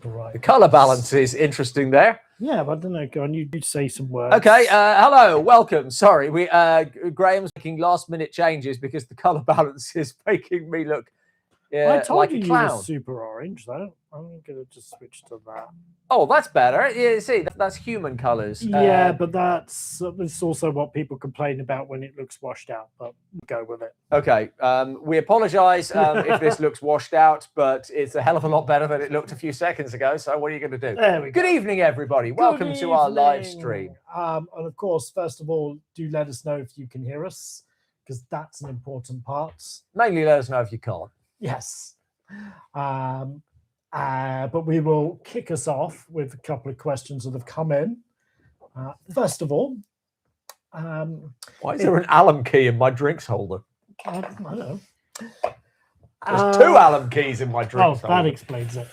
Right. The colour balance is interesting there. Yeah, but I don't know. Go on, you say some words. Okay, hello, welcome. Sorry, Graham's making last-minute changes because the colour balance is making me look I told like you a clown. You were super orange, though. I'm going to just switch to that. Oh, that's better. Yeah, see, that's human colours. Yeah, but that's also what people complain about when it looks washed out, but go with it. Okay, we apologise if this looks washed out, but it's a hell of a lot better than it looked a few seconds ago, so what are you going to do? There we go. Good evening, everybody. Welcome to our live stream. And of course, first of all, do let us know if you can hear us, because that's an important part. Mainly let us know if you can't. Yes. But we will kick us off with a couple of questions that have come in. First of all, why is there an Allen key in my drinks holder? I don't know. There's two Allen keys in my drinks holder. That explains it.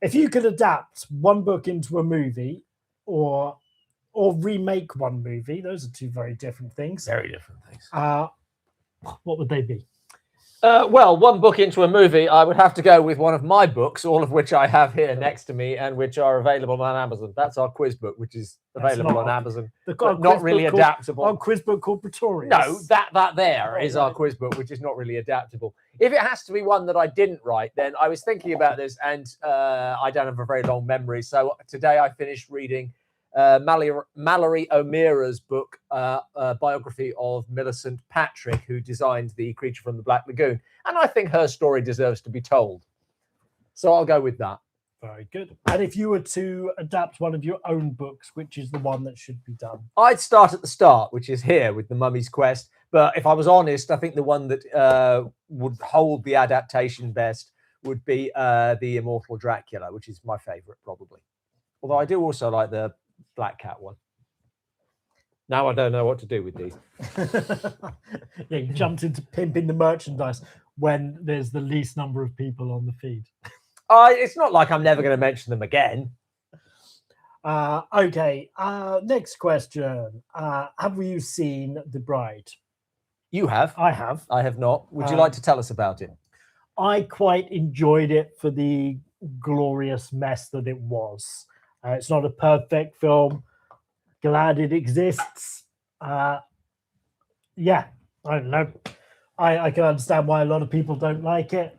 If you could adapt one book into a movie or remake one movie, those are two very different things. Very different things. What would they be? Well, one book into a movie, I would have to go with one of my books, all of which I have here next to me and which are available on Amazon. That's our quiz book, which is available on Amazon. Not really adaptable. Our quiz book called Pretorius. No, that there is our quiz book, which is not really adaptable. If it has to be one that I didn't write, then I was thinking about this, and I don't have a very long memory. So today I finished reading Mallory O'Meara's book, biography of Millicent Patrick, who designed The Creature from the Black Lagoon. And I think her story deserves to be told. So I'll go with that. Very good. And if you were to adapt one of your own books, which is the one that should be done? I'd start at the start, which is here with The Mummy's Quest. But if I was honest, I think the one that would hold the adaptation best would be The Immortal Dracula, which is my favourite, probably. Although I do also like the Black Cat one. Now I don't know what to do with these. Yeah, you jumped into pimping the merchandise when there's the least number of people on the feed. It's not like I'm never going to mention them again. Okay. Next question. Have you seen The Bride? You have. I have. I have not. Would you like to tell us about it? I quite enjoyed it for the glorious mess that it was. It's not a perfect film. Glad it exists. Yeah, I don't know. I can understand why a lot of people don't like it.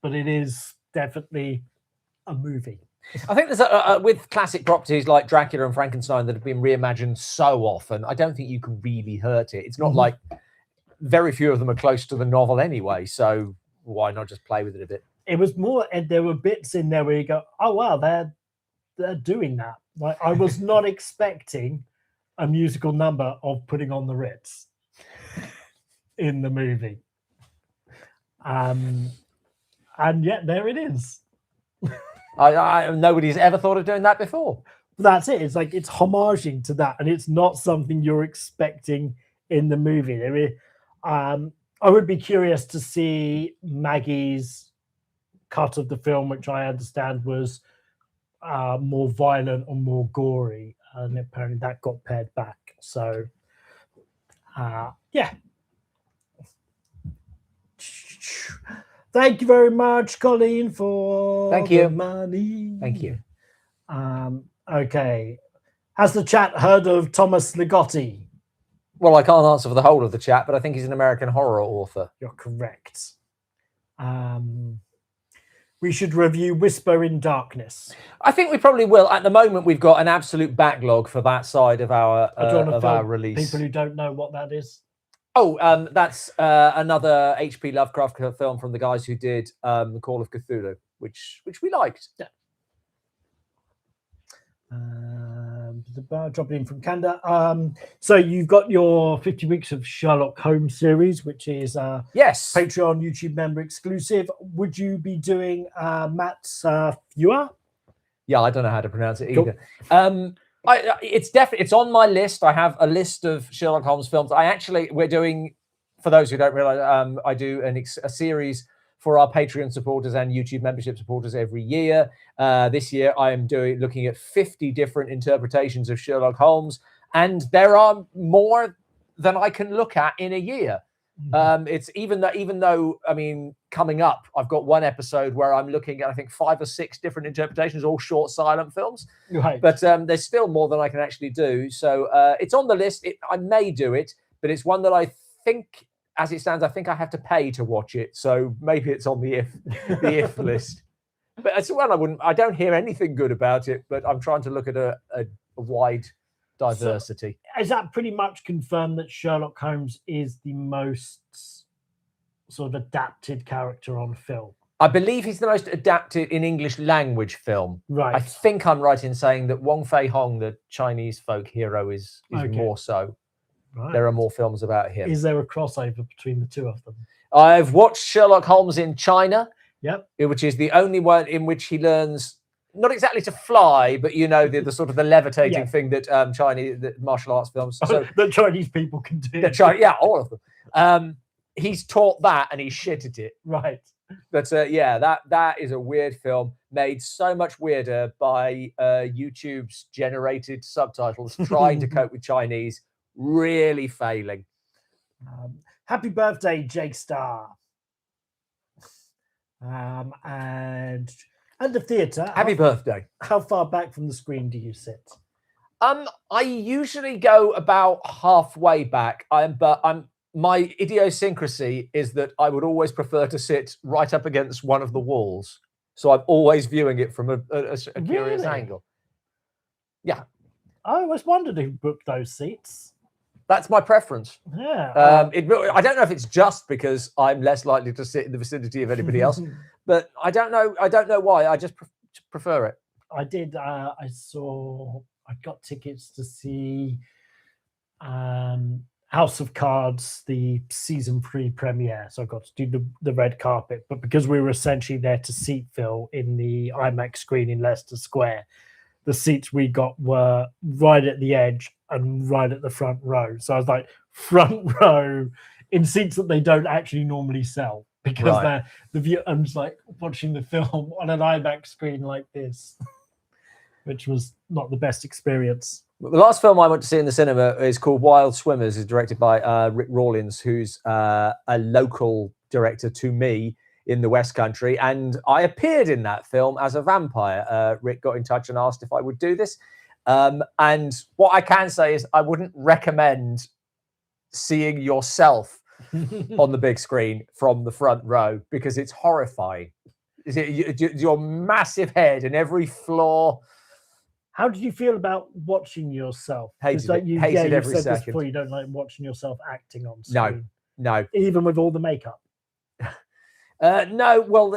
But it is definitely a movie. I think there's with classic properties like Dracula and Frankenstein that have been reimagined so often, I don't think you can really hurt it. It's not like very few of them are close to the novel anyway, so why not just play with it a bit? It was more, and there were bits in there where you go, oh wow, they're doing that. Like, I was not expecting a musical number of Putting on the Ritz in the movie. And yet there it is. Nobody's ever thought of doing that before. That's it. It's like it's homaging to that, and it's not something you're expecting in the movie. I would be curious to see Maggie's cut of the film, which I understand was more violent and more gory, and apparently that got pared back. So, yeah. Thank you very much, Colleen, for the money. Thank you. Okay. Has the chat heard of Thomas Ligotti? Well, I can't answer for the whole of the chat, but I think he's an American horror author. You're correct. We should review Whisper in Darkness. I think we probably will. At the moment, we've got an absolute backlog for that side of our our release. People who don't know what that is. Oh, that's another H.P. Lovecraft film from the guys who did The Call of Cthulhu, which we liked. Yeah. Dropping in from Canada. So you've got your 50 Weeks of Sherlock Holmes series, which is yes, Patreon YouTube member exclusive. Would you be doing Matt's Viewer? Yeah, I don't know how to pronounce it either. Cool. It's on my list. I have a list of Sherlock Holmes films. We're doing, for those who don't realize, I do a series for our Patreon supporters and YouTube membership supporters every year. This year, I am looking at 50 different interpretations of Sherlock Holmes, and there are more than I can look at in a year. It's even though I mean, coming up, I've got one episode where I'm looking at I think 5 or 6 different interpretations, all short silent films. Right. But there's still more than I can actually do. So it's on the list. I may do it, but it's one that I think, as it stands, I think I have to pay to watch it. So maybe it's on the if list. But it's one I don't hear anything good about it, but I'm trying to look at a wide diversity. So, is that pretty much confirmed that Sherlock Holmes is the most sort of adapted character on film? I believe he's the most adapted in English language film. Right. I think I'm right in saying that Wong Fei Hong, the Chinese folk hero, is more so. Right. There are more films about him. Is there a crossover between the two of them? I've watched Sherlock Holmes in China. Yep. Which is the only one in which he learns not exactly to fly, but the sort of the levitating thing that Chinese martial arts films that Chinese people can do. All of them. He's taught that and he's shit at it. Right. But that is a weird film made so much weirder by YouTube's generated subtitles trying to cope with Chinese, really failing. Happy birthday, Jake Starr. And the theatre. Happy birthday. How far back from the screen do you sit? I usually go about halfway back. My idiosyncrasy is that I would always prefer to sit right up against one of the walls. So I'm always viewing it from a curious angle. Yeah. I always wondered who booked those seats. That's my preference. Yeah. I don't know if it's just because I'm less likely to sit in the vicinity of anybody else, but I don't know. I don't know why. I just prefer it. I did. I got tickets to see House of Cards, the season 3 premiere. So I got to do the red carpet. But because we were essentially there to seat fill in the IMAX screen in Leicester Square, the seats we got were right at the edge and right at the front row. So I was like front row in seats that they don't actually normally sell because they're the view. I'm just like watching the film on an IMAX screen like this, which was not the best experience. The last film I went to see in the cinema is called Wild Swimmers. It's directed by Rick Rawlins, who's a local director to me in the West Country, and I appeared in that film as a vampire. Rick got in touch and asked if I would do this. And what I can say is I wouldn't recommend seeing yourself on the big screen from the front row because it's horrifying. Your massive head and every flaw. How did you feel about watching yourself? Hated it every said second. This before, you don't like watching yourself acting on screen. No. Even with all the makeup. No, well,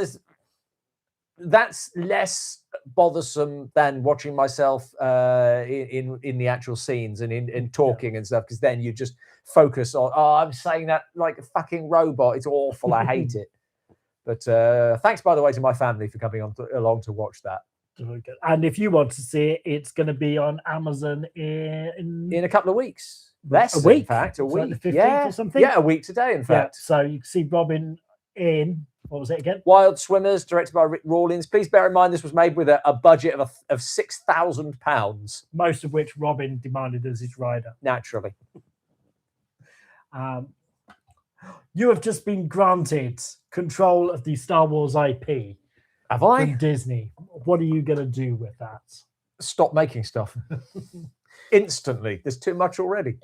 that's less bothersome than watching myself in the actual scenes and in talking and stuff, because then you just focus on, I'm saying that like a fucking robot. It's awful. I hate it. But thanks, by the way, to my family for coming along to watch that. And if you want to see it, it's going to be on Amazon in a couple of weeks. A week, in fact, a week. Like the 15th or something. Yeah, a week today, in fact. Yeah, so you can see Robin in, what was it again? Wild Swimmers, directed by Rick Rawlins. Please bear in mind this was made with a budget of £6,000. Most of which Robin demanded as his rider. Naturally. You have just been granted control of the Star Wars IP. Have I? From Disney. What are you going to do with that? Stop making stuff. Instantly. There's too much already.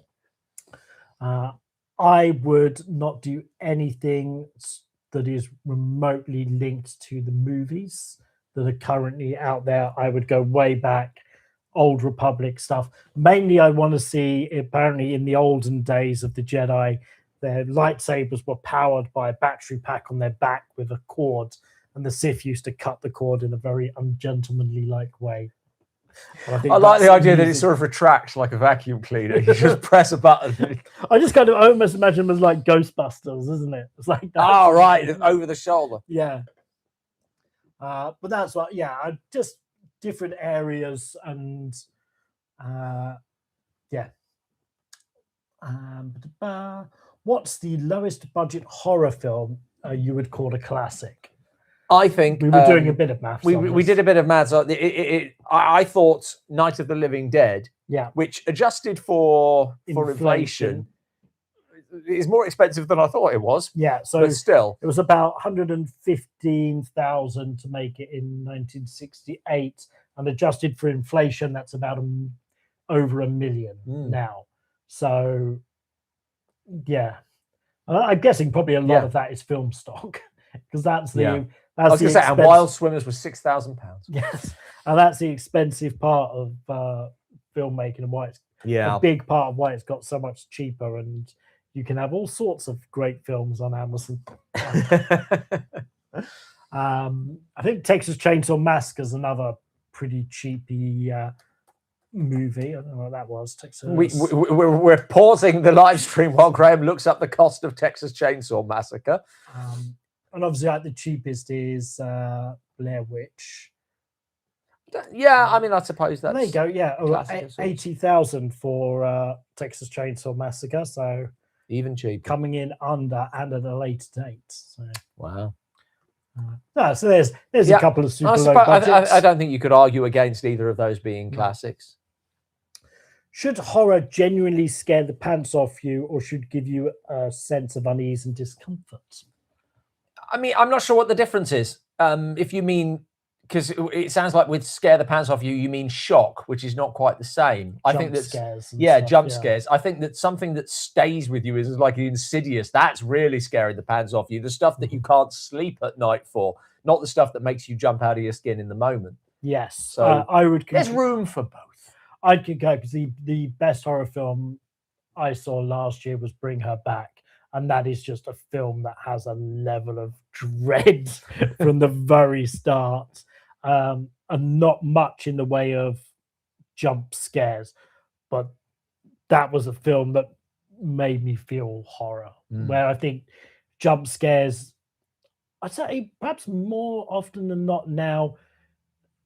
I would not do anything that is remotely linked to the movies that are currently out there. I would go way back, Old Republic stuff. Mainly, I want to see, apparently in the olden days of the Jedi, their lightsabers were powered by a battery pack on their back with a cord, and the Sith used to cut the cord in a very ungentlemanly-like way. I like the idea that it sort of retracts like a vacuum cleaner. You just press a button. I just kind of almost imagine them as like Ghostbusters, isn't it? It's like that. Oh, right, over the shoulder. Yeah. But that's what, just different areas and what's the lowest budget horror film you would call a classic? I think we were doing a bit of maths. We did a bit of maths. I thought Night of the Living Dead, which adjusted for inflation is more expensive than I thought it was. Yeah, so but still, it was about 115,000 to make it in 1968, and adjusted for inflation, that's about over $1 million now. So, yeah, I'm guessing probably a lot of that is film stock, because that's the. I was going to say, and Wild Swimmers was £6,000. Yes, and that's the expensive part of filmmaking, and why it's a big part of why it's got so much cheaper, and you can have all sorts of great films on Amazon. I think Texas Chainsaw Massacre is another pretty cheapy movie. I don't know what that was. Texas. We're pausing the live stream while Graham looks up the cost of Texas Chainsaw Massacre. And obviously, like, the cheapest is Blair Witch. Yeah, I mean, I suppose that's... There you go, yeah. 80,000 for Texas Chainsaw Massacre, so... Even cheaper. Coming in under and at a later date. So. Wow. So there's a couple of super low budgets. I don't think you could argue against either of those being classics. Should horror genuinely scare the pants off you, or should give you a sense of unease and discomfort? I mean, I'm not sure what the difference is. If you mean, because it sounds like with scare the pants off you, you mean shock, which is not quite the same. I think that's jump scares. I think that something that stays with you is like Insidious. That's really scaring the pants off you. The stuff that you can't sleep at night for, not the stuff that makes you jump out of your skin in the moment. Yes, so I would. There's room for both. I'd go because the best horror film I saw last year was Bring Her Back. And that is just a film that has a level of dread from the very start, and not much in the way of jump scares. But that was a film that made me feel horror, where I think jump scares, I'd say perhaps more often than not now,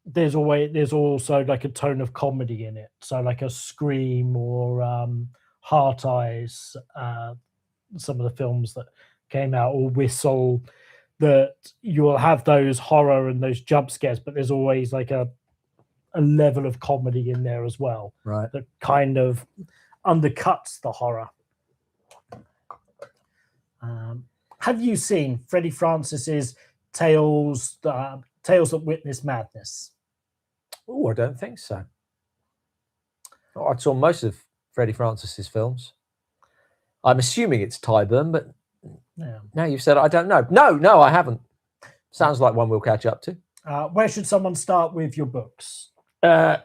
there's also like a tone of comedy in it. So like a Scream or Heart Eyes, some of the films that came out, or Whistle, that you will have those horror and those jump scares, but there's always like a level of comedy in there as well, right? That kind of undercuts the horror. Have you seen Freddie Francis's Tales That Witness Madness? Oh, I don't think so. I saw most of Freddie Francis's films. I'm assuming it's Tyburn, but now you've said it, I don't know. No, I haven't. Sounds like one we'll catch up to. Where should someone start with your books? I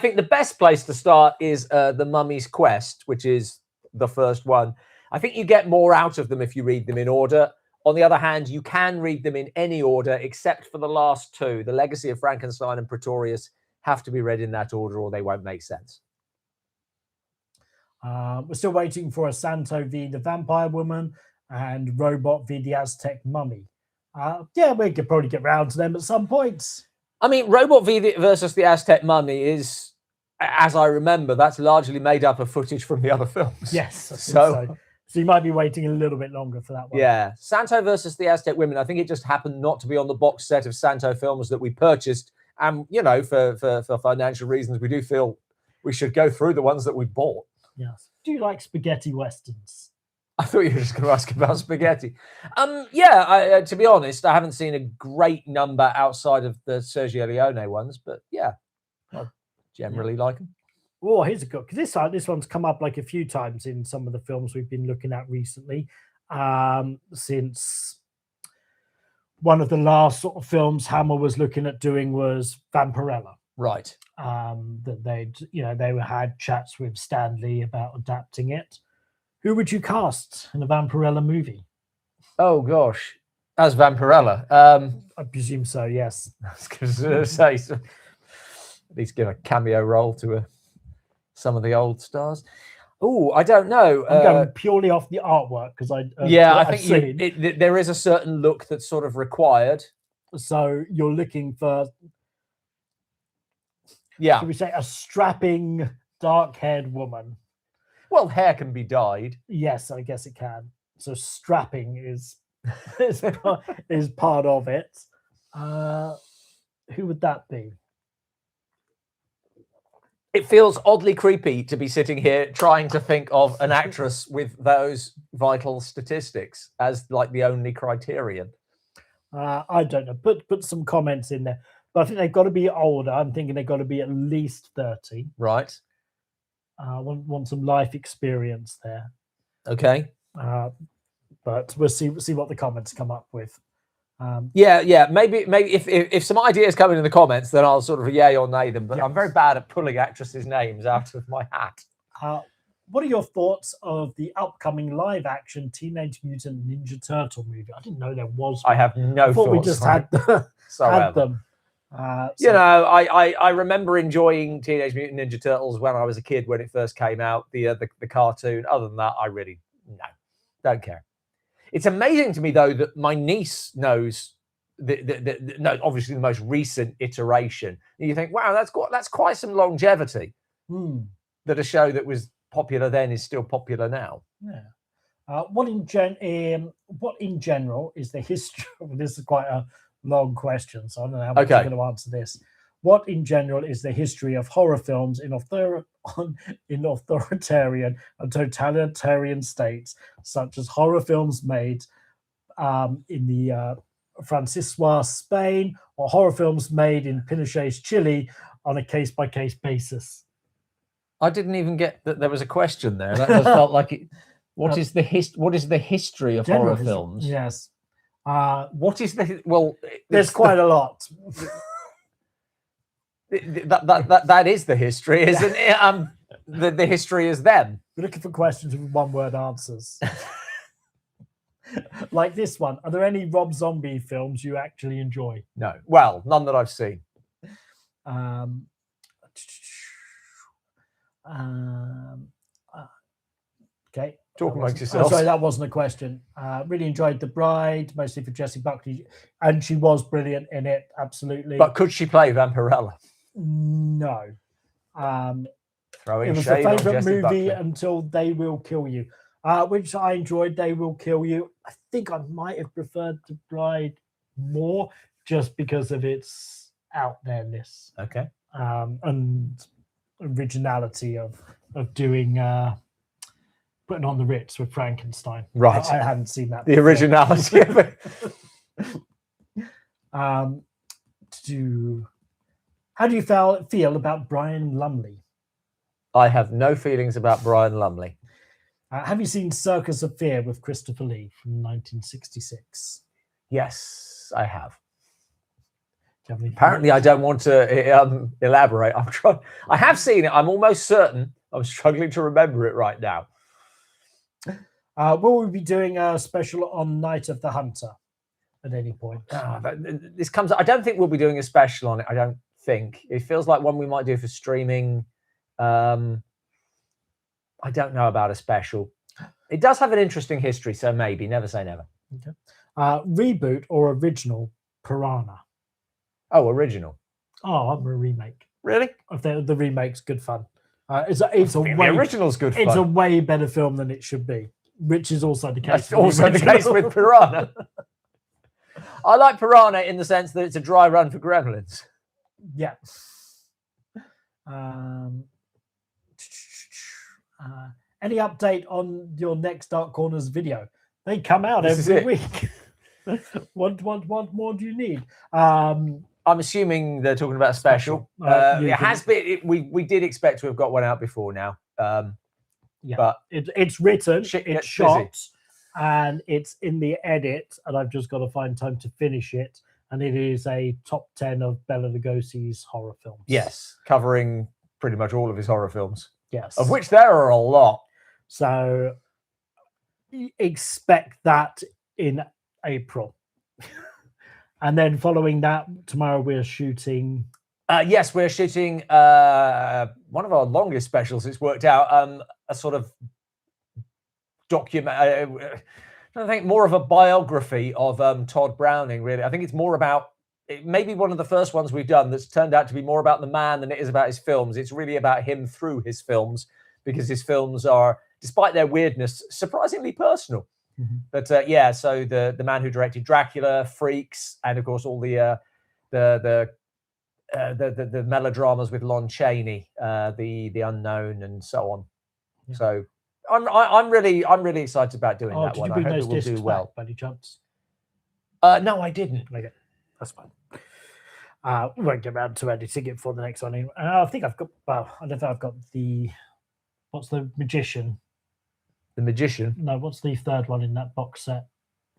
think the best place to start is The Mummy's Quest, which is the first one. I think you get more out of them if you read them in order. On the other hand, you can read them in any order except for the last two. The Legacy of Frankenstein and Pretorius have to be read in that order or they won't make sense. We're still waiting for a Santo v. the Vampire Woman and Robot v. the Aztec Mummy. We could probably get round to them at some point. I mean, Robot versus the Aztec Mummy is, as I remember, that's largely made up of footage from the other films. Yes, so you might be waiting a little bit longer for that one. Yeah, Santo versus the Aztec Women. I think it just happened not to be on the box set of Santo films that we purchased. And, for financial reasons, we do feel we should go through the ones that we bought. Yes. Do you like spaghetti westerns? I thought you were just going to ask about spaghetti. To be honest, I haven't seen a great number outside of the Sergio Leone ones, but I generally like them. Oh, here's a good, because this one's come up like a few times in some of the films we've been looking at recently, since one of the last sort of films Hammer was looking at doing was Vampirella. Right. That they had chats with Stan Lee about adapting it. Who would you cast in a Vampirella movie? Oh gosh, as Vampirella. I presume so. Yes. I was going to say, so at least give a cameo role to some of the old stars. Oh, I don't know. I'm going purely off the artwork because I think there is a certain look that's sort of required. So you're looking for. Yeah. Should we say a strapping, dark-haired woman? Well, hair can be dyed. Yes, I guess it can. So strapping is part of it. Who would that be? It feels oddly creepy to be sitting here trying to think of an actress with those vital statistics as like the only criterion. I don't know. Put some comments in there. But I think they've got to be older. I'm thinking they've got to be at least 30. Right. Want some life experience there. Okay. But we'll see what the comments come up with. Yeah. Maybe if some ideas come in the comments, then I'll sort of yay or nay them. But I'm very bad at pulling actresses' names out of my hat. What are your thoughts of the upcoming live-action Teenage Mutant Ninja Turtle movie? I didn't know there was one. I have no thoughts. We just had them. You know, I remember enjoying Teenage Mutant Ninja Turtles when I was a kid, when it first came out, the cartoon. Other than that, I really don't care. It's amazing to me though that my niece knows obviously the most recent iteration. And you think, wow, that's quite some longevity. That a show that was popular then is still popular now. Yeah. What in general is the history? This is quite a long question, so I don't know how much you're going to answer this. What in general is the history of horror films in authoritarian and totalitarian states, such as horror films made in the Francois Spain, or horror films made in Pinochet's Chile on a case-by-case basis? I didn't even get that there was a question there. That just felt like it. What is the history of horror films? Yes. What is the well? There's quite a lot. That is the history, isn't it? The history is them. We're looking for questions with one-word answers. Like this one. Are there any Rob Zombie films you actually enjoy? No. Well, none that I've seen. Okay. Talk amongst yourselves. Oh, sorry, that wasn't a question. Really enjoyed The Bride, mostly for Jessie Buckley, and she was brilliant in it. Absolutely. But could she play Vampirella? No. Throwing it was shade the on favorite Jessie movie Buckley. until They Will Kill You, which I enjoyed. They Will Kill You. I think I might have preferred The Bride more, just because of its out there-ness. Okay. And originality of doing Putting on the Ritz with Frankenstein. Right. I hadn't seen that. The originality of it. How do you feel about Brian Lumley? I have no feelings about Brian Lumley. Have you seen Circus of Fear with Christopher Lee from 1966? Yes, I have. Apparently, I don't want to elaborate. I have seen it. I'm almost certain. I'm struggling to remember it right now. Will we be doing a special on Night of the Hunter at any point? This comes. I don't think we'll be doing a special on it. I don't think. It feels like one we might do for streaming. I don't know about a special. It does have an interesting history, so maybe. Never say never. Okay. Reboot or original Piranha? Oh, original. Oh, I'm a remake. Really? The remake's good fun. The original's good fun. It's a way better film than it should be, which is also the case. That's also the case with Piranha. I like Piranha in the sense that it's a dry run for Gremlins. Yeah. Any update on your next Dark Corners video? They come out every week. What more do you need? I'm assuming they're talking about a special. It has been. We did expect to have got one out before now. But it's written, it's shot, busy. And it's in the edit, and I've just got to find time to finish it. And it is a top 10 of Bela Lugosi's horror films. Yes, covering pretty much all of his horror films. Yes, of which there are a lot. So expect that in April. And then following that, tomorrow we're shooting. Yes, we're shooting one of our longest specials. It's worked out a sort of document. I think more of a biography of Todd Browning. Really, I think it's more about. It may be one of the first ones we've done that's turned out to be more about the man than it is about his films. It's really about him through his films, because his films are, despite their weirdness, surprisingly personal. Mm-hmm. But so the man who directed Dracula, Freaks, and of course all the the melodramas with Lon Chaney, the Unknown, and so on. Yeah. So I'm really excited about doing that did one. you I bring hope those it will discs do well. back by any chance? No, I didn't. Okay, that's fine. We won't get around to editing it for the next one. I think I've got. Well, I don't think I've got the. What's the Magician? The Magician. No, what's the third one in that box set?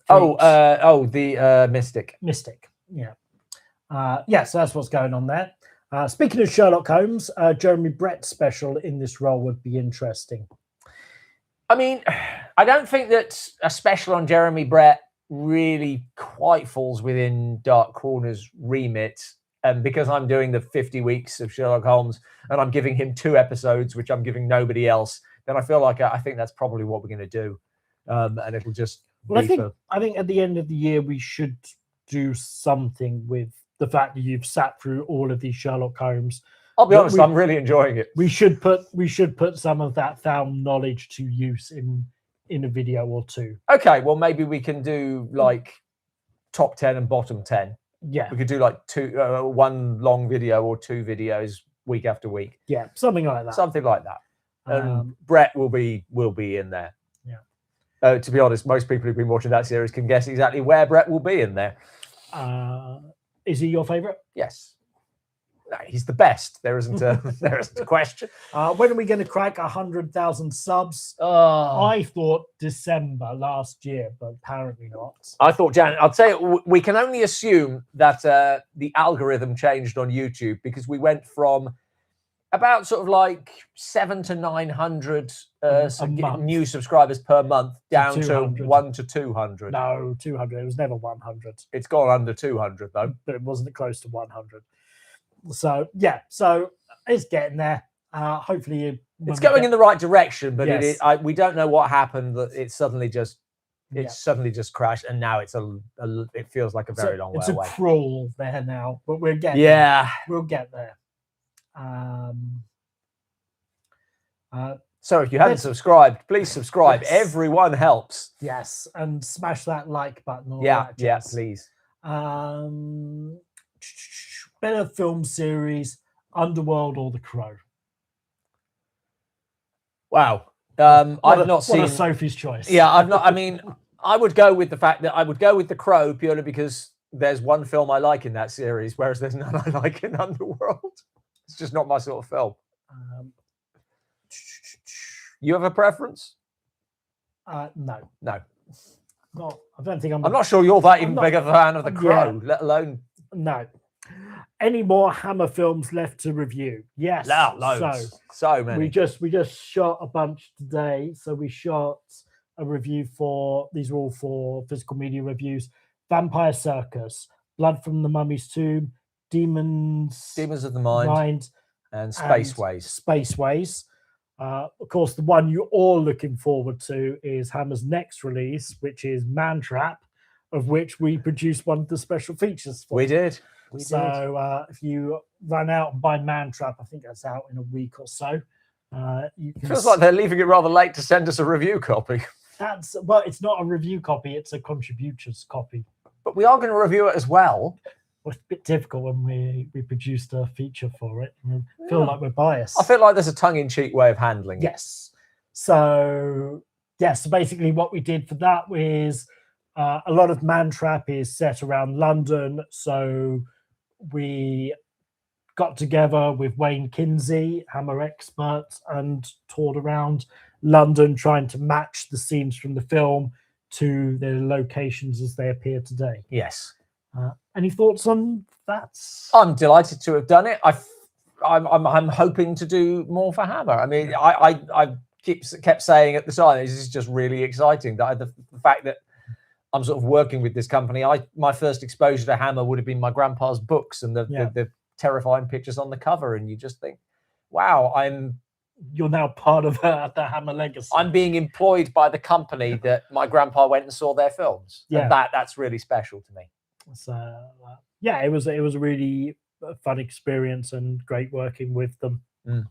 The Mystic. Mystic. Yeah. So that's what's going on there. Speaking of Sherlock Holmes, Jeremy Brett's special in this role would be interesting. I mean, I don't think that a special on Jeremy Brett really quite falls within Dark Corner's remit. And because I'm doing the 50 weeks of Sherlock Holmes and I'm giving him 2 episodes, which I'm giving nobody else, then I feel like I think that's probably what we're going to do. And it'll just. Well, I think at the end of the year we should do something with the fact that you've sat through all of these Sherlock Holmes. I'll be honest, I'm really enjoying it. We should put some of that found knowledge to use in a video or 2. Okay, well maybe we can do like top 10 and bottom 10. Yeah, we could do like 2, 1 long video or 2 videos week after week. Yeah, something like that. Something like that. And Brett will be in there. Yeah. To be honest, most people who've been watching that series can guess exactly where Brett will be in there. Is he your favourite? Yes. No, he's the best. There isn't a question. When are we going to crack 100,000 subs? Oh. I thought December last year, but apparently not. I thought January. I'd say we can only assume that the algorithm changed on YouTube because we went from about sort of like 700 to 900 new subscribers per month down to 1 to 200. No, 200. It was never 100. It's gone under 200 though, but it wasn't close to 100. So yeah, so it's getting there. Hopefully, it's going in the right direction. But yes. we don't know what happened. That it suddenly just crashed, and now it feels like a very long way away. It's a crawl there now, but we're getting we'll get there. So if you haven't subscribed, please subscribe. Yes. Everyone helps. Yes, and smash that like button. Yeah, please. Better film series, Underworld or The Crow? Wow. I've not seen Sophie's choice. Yeah, I've not. I mean, I would go with the fact that I would go with The Crow purely because there's one film I like in that series, whereas there's none I like in Underworld. It's just not my sort of film. You have a preference? No. No. Not. I don't think I'm not sure you're that even big a fan of The Crow, let alone. No. Any more Hammer films left to review? Yes. Loads. So many. We just shot a bunch today. So we shot a review these are all for physical media reviews. Vampire Circus, Blood from the Mummy's Tomb, Demons of the Mind, and Spaceways. Spaceways. Of course, the one you're all looking forward to is Hammer's next release, which is Man Trap, of which we produced one of the special features for. We did. So if you run out and buy Man Trap, I think that's out in a week or so. It feels like they're leaving it rather late to send us a review copy. It's not a review copy; it's a contributor's copy. But we are going to review it as well. Well, it's a bit difficult when we produced a feature for it. I feel like we're biased. I feel like there's a tongue-in-cheek way of handling it. Yes. So basically what we did for that was a lot of Man Trap is set around London. So we got together with Wayne Kinsey, Hammer expert, and toured around London trying to match the scenes from the film to the locations as they appear today. Yes. Any thoughts on that? I'm delighted to have done it. I'm hoping to do more for Hammer. I mean, I kept saying at the time, this is just really exciting. That the fact that I'm sort of working with this company. My first exposure to Hammer would have been my grandpa's books and the terrifying pictures on the cover, and you just think, wow, you're now part of the Hammer legacy. I'm being employed by the company that my grandpa went and saw their films. Yeah, and that's really special to me. So it was a really fun experience and great working with them.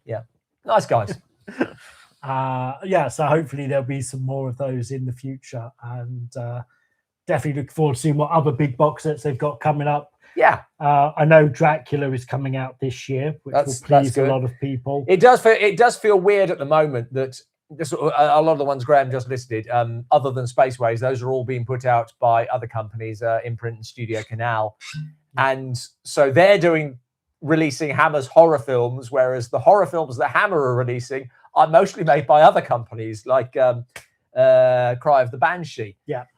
Yeah, nice guys. So hopefully there'll be some more of those in the future, and definitely look forward to seeing what other big box sets they've got coming up. Yeah, I know Dracula is coming out this year, which will please a lot of people. It does feel weird at the moment that a lot of the ones Graham just listed, other than Spaceways, those are all being put out by other companies, Imprint and Studio Canal, and so they're releasing Hammer's horror films, whereas the horror films that Hammer are releasing are mostly made by other companies, like Cry of the Banshee,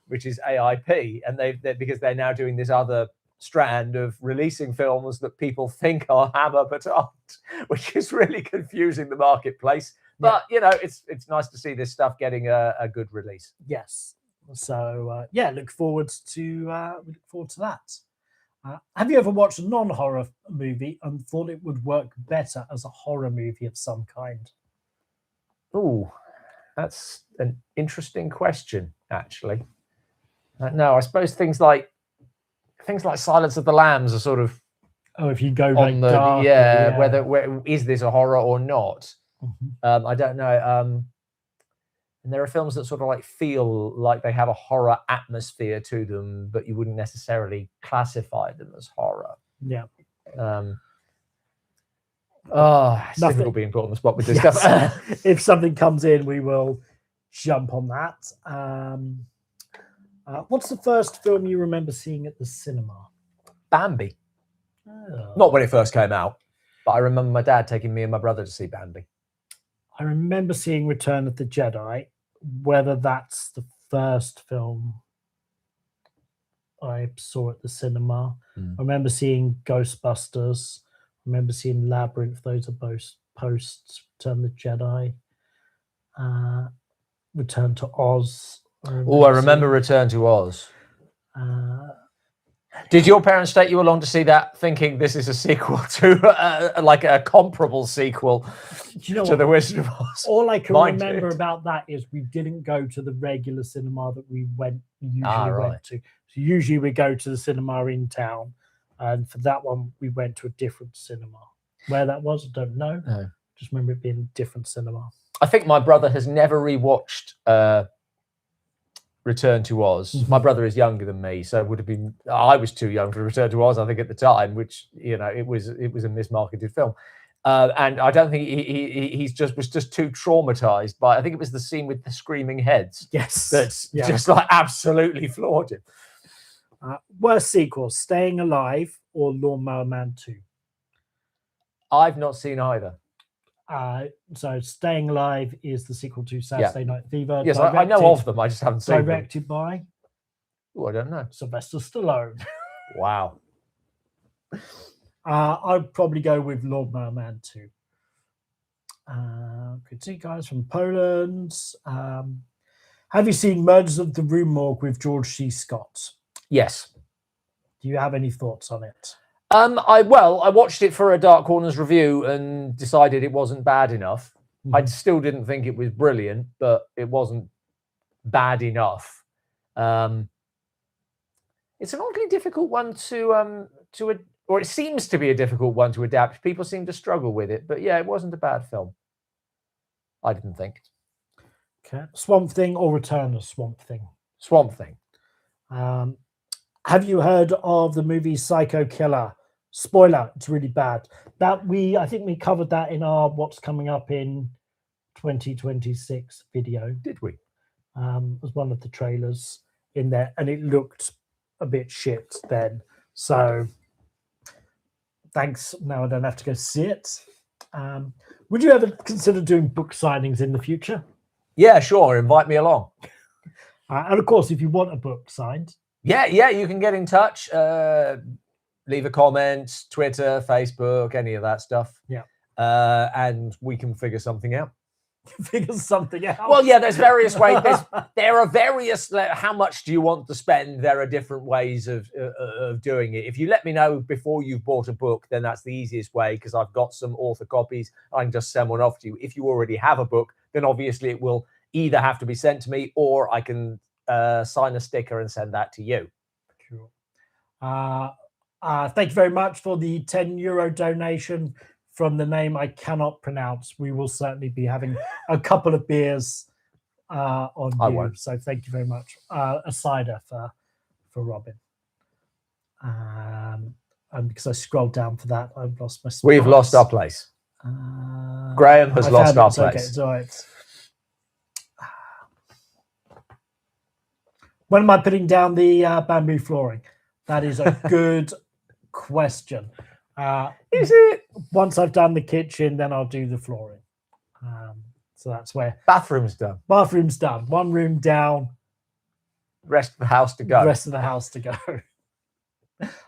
which is AIP, and because they're now doing this other strand of releasing films that people think are Hammer but aren't, which is really confusing the marketplace. But it's nice to see this stuff getting a good release. Yes. So look forward to that. Have you ever watched a non-horror movie and thought it would work better as a horror movie of some kind? Oh, that's an interesting question, actually. No, I suppose things like Silence of the Lambs are sort of if you go on whether is this a horror or not? I don't know. And there are films that sort of like feel like they have a horror atmosphere to them, but you wouldn't necessarily classify them as horror. Yeah. It's difficult being put on the spot with this stuff. If something comes in, we will jump on that. What's the first film you remember seeing at the cinema? Bambi. Not when it first came out, but I remember my dad taking me and my brother to see Bambi. I remember seeing Return of the Jedi. Whether that's the first film I saw at the cinema. I remember seeing Ghostbusters. I remember seeing Labyrinth. Those are both posts. Return of the Jedi. Return to Oz. I remember Return to Oz. Did your parents take you along to see that, thinking this is a sequel to like a comparable sequel to The Wizard of Oz? All I can remember about that is we didn't go to the regular cinema that we usually went to. So usually we go to the cinema in town, and for that one we went to a different cinema. Where that was, I don't know. No. Just remember it being a different cinema. I think my brother has never rewatched Return to Oz. My brother is younger than me, so I was too young for Return to Oz, I think, at the time, which it was a mismarketed film. And I don't think he was just too traumatized by, I think it was the scene with the screaming heads. Yes. That's just like absolutely floored him. Worst sequels, Staying Alive or Lawnmower Man 2? I've not seen either. So Staying Alive is the sequel to Saturday Night Fever. Yes, I know of them. I just haven't seen them. Directed by? Oh, I don't know. Sylvester Stallone. Wow. I'd probably go with Lawnmower Man 2. Could see guys from Poland. Have you seen Murders of the Rue Morgue with George C. Scott? Yes. Do you have any thoughts on it? I watched it for a Dark Corners review and decided it wasn't bad enough. I still didn't think it was brilliant, but it wasn't bad enough. It's an oddly difficult one or it seems to be a difficult one to adapt. People seem to struggle with it, but yeah, it wasn't a bad film. I didn't think. Okay. Swamp Thing or Return of Swamp Thing? Swamp Thing. Have you heard of the movie Psycho Killer? Spoiler, it's really bad. I think we covered that in our What's Coming Up in 2026 video. Did we? It was one of the trailers in there, and it looked a bit shit then. So thanks. Now I don't have to go see it. Would you ever consider doing book signings in the future? Yeah, sure. Invite me along. And of course, if you want a book signed. Yeah, you can get in touch. Leave a comment, Twitter, Facebook, any of that stuff. Yeah. And we can figure something out. Figure something out. Well, yeah, there's various ways. There are various, how much do you want to spend? There are different ways of doing it. If you let me know before you've bought a book, then that's the easiest way, because I've got some author copies. I can just send one off to you. If you already have a book, then obviously it will either have to be sent to me, or I can sign a sticker and send that to you. Sure. Thank you very much for the €10 donation from the name I cannot pronounce. We will certainly be having a couple of beers on you. Won't. So thank you very much. A cider for Robin. and because I scrolled down for that, I've lost my. We've lost our place. Graham has lost our place. Okay, it's all right. When am I putting down the bamboo flooring? That is a good question. Is it? Once I've done the kitchen, then I'll do the flooring. So that's where Bathroom's done. Bathroom's done. One room down. Rest of the house to go. Rest of the house to go.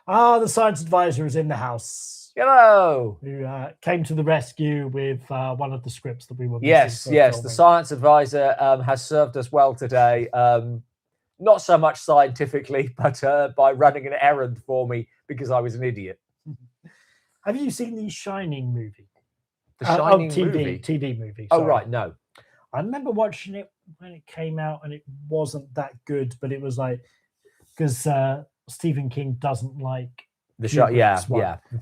The science advisor is in the house. Hello. Who came to the rescue with one of the scripts that we were missing. Yes. The science advisor has served us well today. Not so much scientifically, but by running an errand for me because I was an idiot. Have you seen the Shining movie? The Shining TV movie. Oh, right. No. I remember watching it when it came out and it wasn't that good, but it was like, because Stephen King doesn't like the show. Yeah.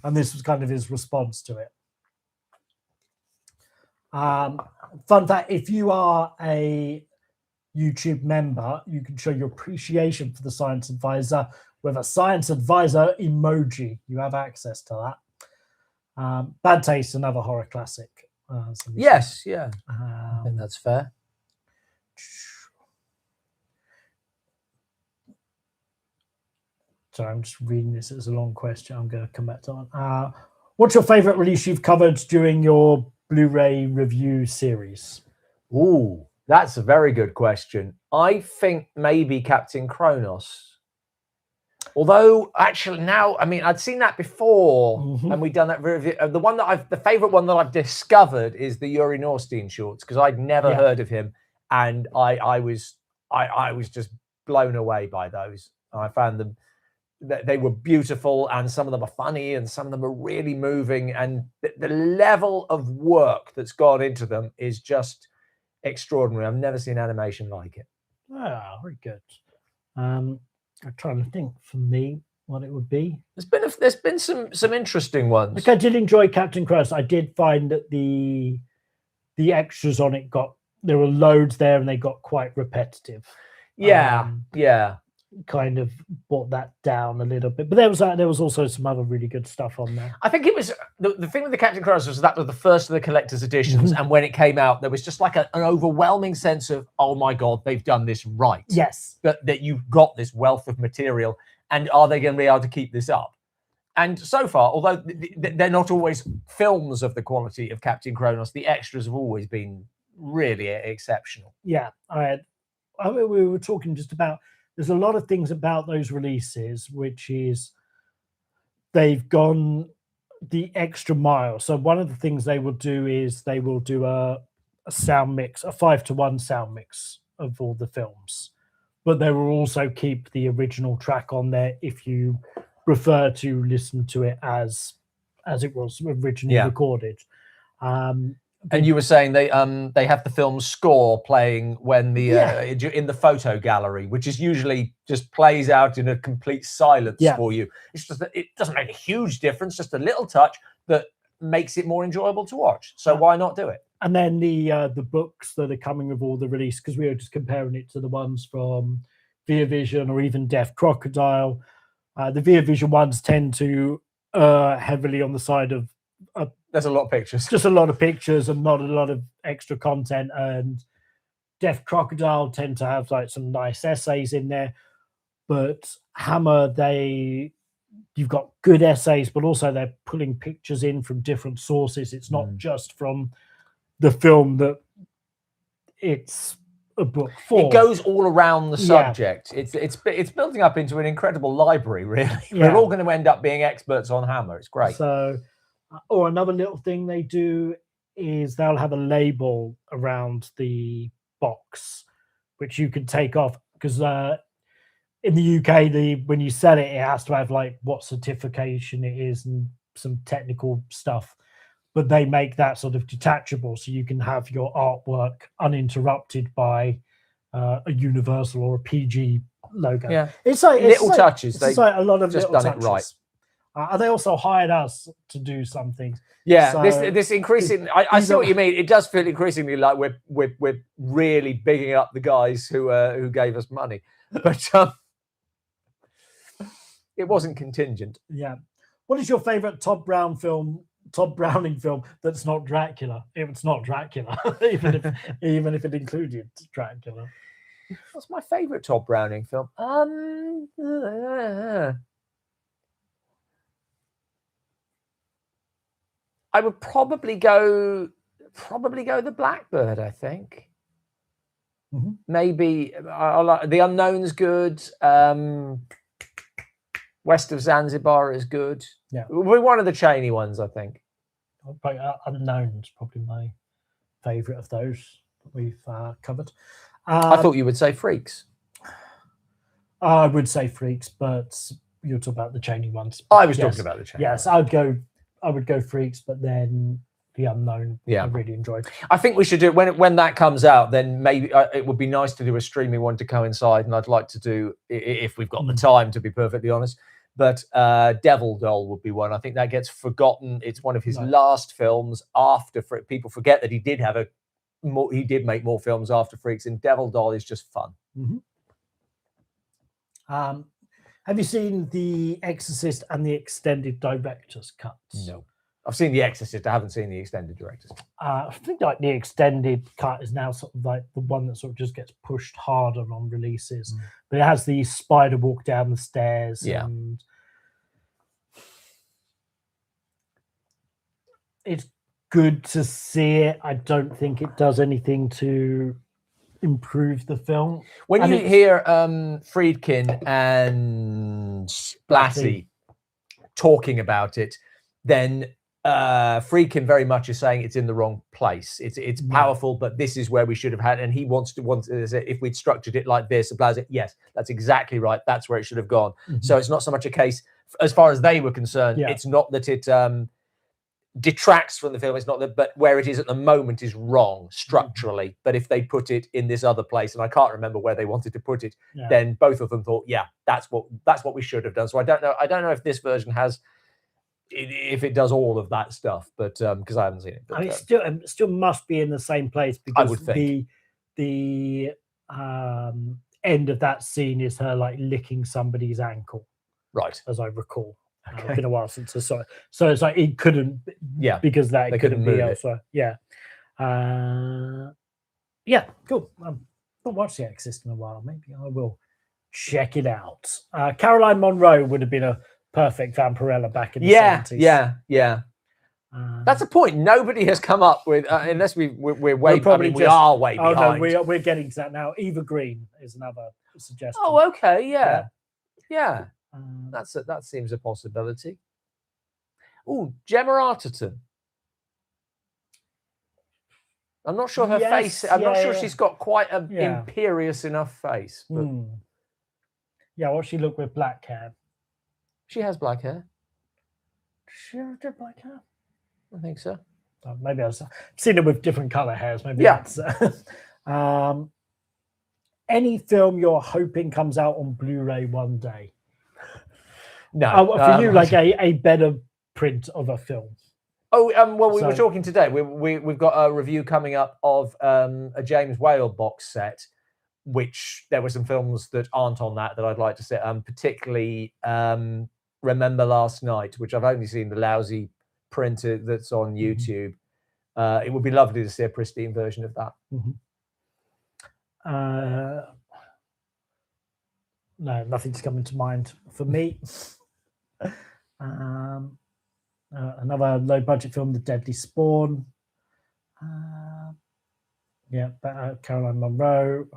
And this was kind of his response to it. Fun fact, if you are a YouTube member, you can show your appreciation for the science advisor with a science advisor emoji. You have access to that. Bad Taste, another horror classic. Yes, yeah. I think that's fair. Sorry, I'm just reading this. It's a long question. I'm going to come back to that. What's your favorite release you've covered during your Blu-ray review series? Ooh, that's a very good question. I think maybe Captain Kronos. Although, actually, now, I mean, I'd seen that before, and we'd done that review. The favorite one that I've discovered is the Yuri Norstein shorts, because I'd never heard of him, and I was just blown away by those. I found them, they were beautiful, and some of them are funny, and some of them are really moving, and the level of work that's gone into them is just extraordinary. I've never seen animation like it. Ah, very good. I'm trying to think for me what it would be. There's been some interesting ones. Like, I did enjoy Captain Kronos. I did find that the extras on it there were loads there and they got quite repetitive. Yeah. Kind of brought that down a little bit, but there was also some other really good stuff on there. I think it was the thing with the Captain Kronos was that was the first of the collector's editions, and when it came out, there was just like an overwhelming sense of, oh my god, they've done this right. Yes, that you've got this wealth of material, and are they going to be able to keep this up? And so far, although they're not always films of the quality of Captain Kronos, the extras have always been really exceptional. Yeah, we were talking just about. There's a lot of things about those releases, which is they've gone the extra mile. So one of the things they will do is they will do a sound mix, a 5-to-1 sound mix of all the films, but they will also keep the original track on there if you prefer to listen to it as it was originally recorded. And you were saying they have the film's score playing when in the photo gallery, which is usually just plays out in a complete silence for you. It's just that it doesn't make a huge difference, just a little touch that makes it more enjoyable to watch. So why not do it? And then the books that are coming with all the release, because we were just comparing it to the ones from Via Vision or even Deaf Crocodile. The Via Vision ones tend to heavily on the side of there's a lot of pictures. Just a lot of pictures and not a lot of extra content. And Deaf Crocodile tend to have like some nice essays in there. But Hammer, you've got good essays, but also they're pulling pictures in from different sources. It's not just from the film that it's a book for. It goes all around the subject. It's building up into an incredible library, really. We're all going to end up being experts on Hammer. It's great. So, or another little thing they do is they'll have a label around the box, which you can take off, because in the UK, when you sell it, it has to have like what certification it is and some technical stuff. But they make that sort of detachable, so you can have your artwork uninterrupted by a Universal or a PG logo. Yeah, it's like little touches. It's like a lot of just little done touches. It right. They also hired us to do something. Yeah, so this increasing. I see what you mean. It does feel increasingly like we're really bigging up the guys who gave us money, but it wasn't contingent. Yeah. What is your favorite Todd Browning film that's not Dracula? If it's not Dracula, even if it included Dracula. What's my favorite Todd Browning film? I would probably go The Blackbird, I think. Mm-hmm. Maybe I like The Unknown's good. West of Zanzibar is good. Yeah, we're one of the Chaney ones, I think. Unknown's probably my favorite of those that we've covered. I thought you would say Freaks. I would say Freaks, but you're talking about the Chaney ones. I was talking about the Chaney. Yes, ones. I would go Freaks, but then The Unknown. Yeah, I really enjoyed. I think we should do when that comes out. Then maybe it would be nice to do a streaming one to coincide, and I'd like to do, if we've got the time, to be perfectly honest. But Devil Doll would be one. I think that gets forgotten. It's one of his last films. After people forget that he did make more films after Freaks, and Devil Doll is just fun. Mm-hmm. Have you seen The Exorcist and the extended director's cuts? No, I've seen The Exorcist. I haven't seen the extended director's. I think like the extended cut is now sort of like the one that sort of just gets pushed harder on releases. But it has the spider walk down the stairs. Yeah. And it's good to see it. I don't think it does anything to improve the film. When you hear Friedkin and Blatty talking about it, then Friedkin very much is saying it's in the wrong place. It's powerful, but this is where we should have had. And he wants to say, if we'd structured it like this, Blatty, yes, that's exactly right. That's where it should have gone. Mm-hmm. So it's not so much a case, as far as they were concerned, it's not that it detracts from the film. It's not that, but where it is at the moment is wrong structurally. Mm-hmm. But if they put it in this other place, and I can't remember where they wanted to put it, then both of them thought, that's what we should have done. So I don't know if this version has, if it does all of that stuff, but because I haven't seen it. But, I mean, it still must be in the same place, because I would think the end of that scene is her like licking somebody's ankle, right? As I recall. Okay. It's been a while since I saw it, so it's like it couldn't, because that it couldn't be elsewhere. Yeah, cool. I've not watched The Exorcist in a while. Maybe I will check it out. Caroline Munro would have been a perfect Vampirella back in the 70s. Yeah. That's a point nobody has come up with, unless we're way. We are way behind. No, we're getting to that now. Eva Green is another suggestion. Oh, okay, yeah. That seems a possibility. Oh, Gemma Arterton. I'm not sure her face. I'm not sure she's got quite an imperious enough face. But... Yeah, what she look with black hair? She has black hair. She did black hair? I think so. Maybe I've seen it with different color hairs. Maybe that's. Any film you're hoping comes out on Blu-ray one day? No, for you, like a better print of a film. Oh, well, we were talking today. We've got a review coming up of a James Whale box set, which there were some films that aren't on that I'd like to see. Particularly Remember Last Night, which I've only seen the lousy print that's on YouTube. It would be lovely to see a pristine version of that. No, nothing's coming to mind for me. Another low-budget film, The Deadly Spawn. Caroline Munro.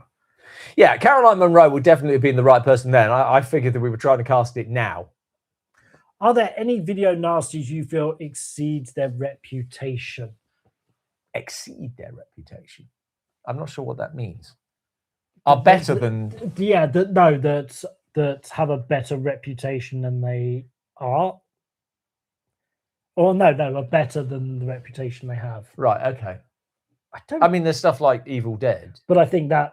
Yeah, Caroline Munro would definitely have been the right person then. I figured that we were trying to cast it now. Are there any video nasties you feel exceeds their reputation? Exceed their reputation? I'm not sure what that means. Are better than... Yeah, that have a better reputation than they are. Or no, are better than the reputation they have. Right, okay. I mean, there's stuff like Evil Dead. But I think that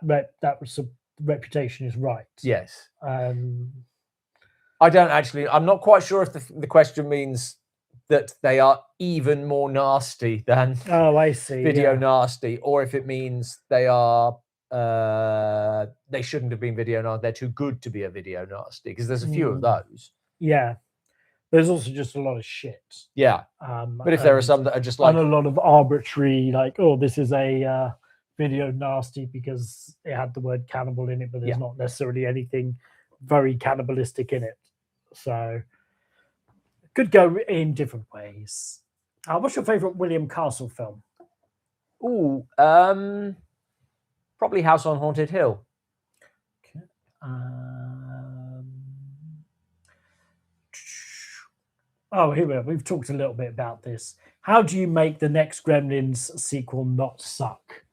reputation is right. Yes. I don't actually... I'm not quite sure if the question means that they are even more nasty than I see, video nasty, or if it means they are... they shouldn't have been video nasty. They're too good to be a video nasty, because there's a few of those. Yeah. There's also just a lot of shit. Yeah. But if there are and- some that are just like, and a lot of arbitrary, like, oh, this is a video nasty because it had the word cannibal in it, but there's Yeah. not necessarily anything very cannibalistic in it. So could go in different ways. What's your favorite William Castle film? ooh, probably House on Haunted Hill. Oh, here we are. We've talked a little bit about this. How do you make the next Gremlins sequel not suck?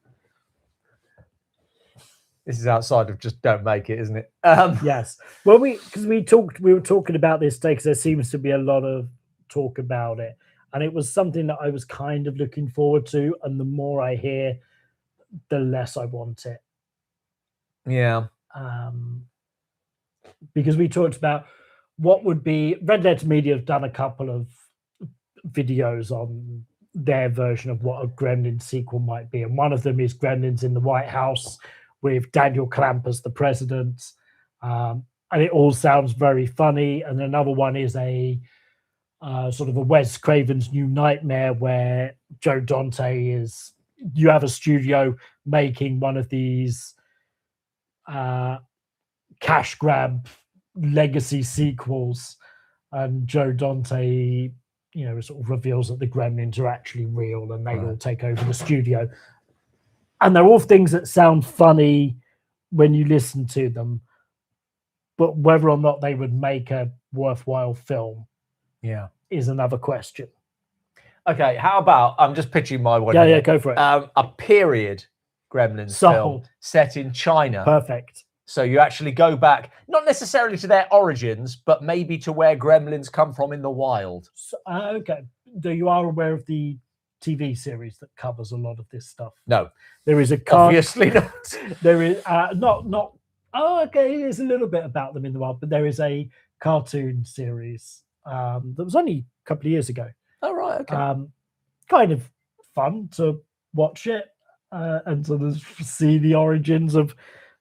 This is outside of just don't make it, isn't it? Yes. Well, we were talking about this today because there seems to be a lot of talk about it, and it was something that I was kind of looking forward to. And the more I hear, the less I want it. Yeah. Because we talked about what would be Red Letter Media have done a couple of videos on their version of what a Gremlin sequel might be, and one of them is Gremlins in the White House with Daniel Clamp as the president, and it all sounds very funny. And another one is a sort of a Wes Craven's New Nightmare, where Joe Dante is, you have a studio making one of these cash grab legacy sequels, and Joe Dante, sort of reveals that the Gremlins are actually real and they all take over the studio. And they're all things that sound funny when you listen to them, but whether or not they would make a worthwhile film, is another question. Okay, how about I'm just pitching my one. Yeah, go for it. A period Gremlins film set in China. Perfect. So you actually go back, not necessarily to their origins, but maybe to where Gremlins come from in the wild. So, okay. So you are aware of the TV series that covers a lot of this stuff? No. There is obviously not. There is not. Oh, okay. There's a little bit about them in the wild, but there is a cartoon series that was only a couple of years ago. Oh, right. Okay. Kind of fun to watch it and sort of see the origins of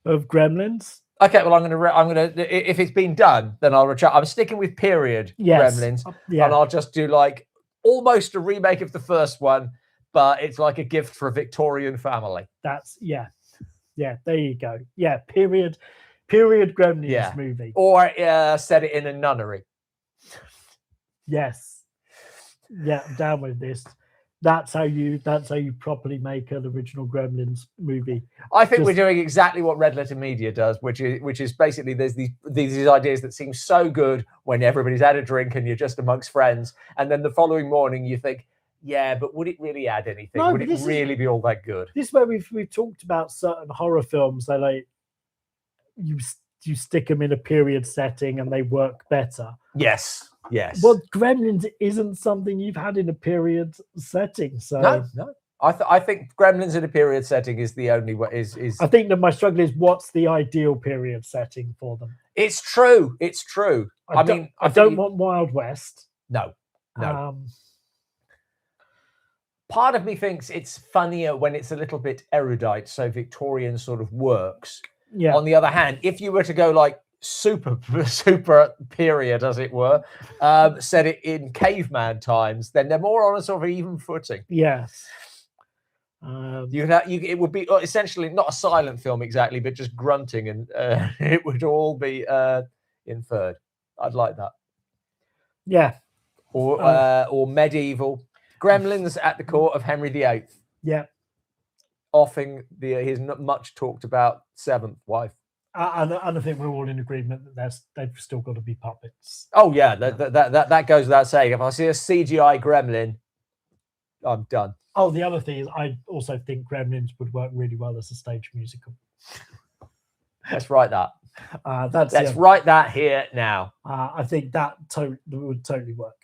Gremlins. Okay, well, I'm gonna. If it's been done, then I'll retract. I'm sticking with period Gremlins, and I'll just do like almost a remake of the first one, but it's like a gift for a Victorian family. That's yeah. There you go. Yeah, period Gremlins movie, or set it in a nunnery. Yes. Yeah, I'm down with this. That's how you properly make an original Gremlins movie. I think we're doing exactly what Red Letter Media does, which is basically there's these ideas that seem so good when everybody's had a drink and you're just amongst friends, and then the following morning you think, yeah, but would it really add anything? Would it really be all that good? This is where we've talked about certain horror films. They like you stick them in a period setting and they work better. Yes. Well, Gremlins isn't something you've had in a period setting. So no. I think Gremlins in a period setting is the only way. Is I think that my struggle is what's the ideal period setting for them. It's true. I don't want Wild West. No. Part of me thinks it's funnier when it's a little bit erudite, so Victorian sort of works. Yeah. On the other hand, if you were to go like super period, as it were, set it in caveman times, then they're more on a sort of even footing. Yes. It would be essentially not a silent film exactly, but just grunting, and it would all be inferred. I'd like that. Yeah. Or medieval Gremlins at the court of Henry VIII. Yeah. Offing his much talked about seventh wife. And I think we're all in agreement that they've still got to be puppets. Oh yeah, that goes without saying. If I see a CGI Gremlin, I'm done. Oh, the other thing is, I also think Gremlins would work really well as a stage musical. Let's write that. Let's write that here now. I think that would totally work.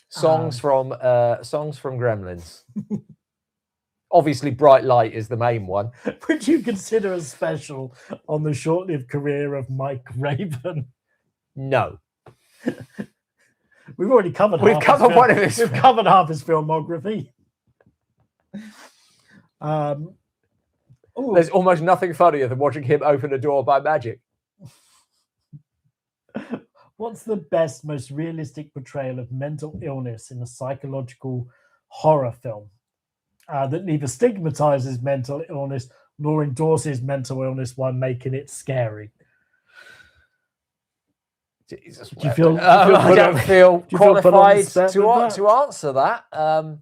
Songs from Gremlins. Obviously, Bright Light is the main one. Would you consider a special on the short-lived career of Mike Raven? No. We've already covered. We've covered one of his. We've covered half his filmography. There's almost nothing funnier than watching him open a door by magic. What's the best, most realistic portrayal of mental illness in a psychological horror film that neither stigmatizes mental illness nor endorses mental illness while making it scary? Jesus, Do you feel? I don't feel qualified to answer that. I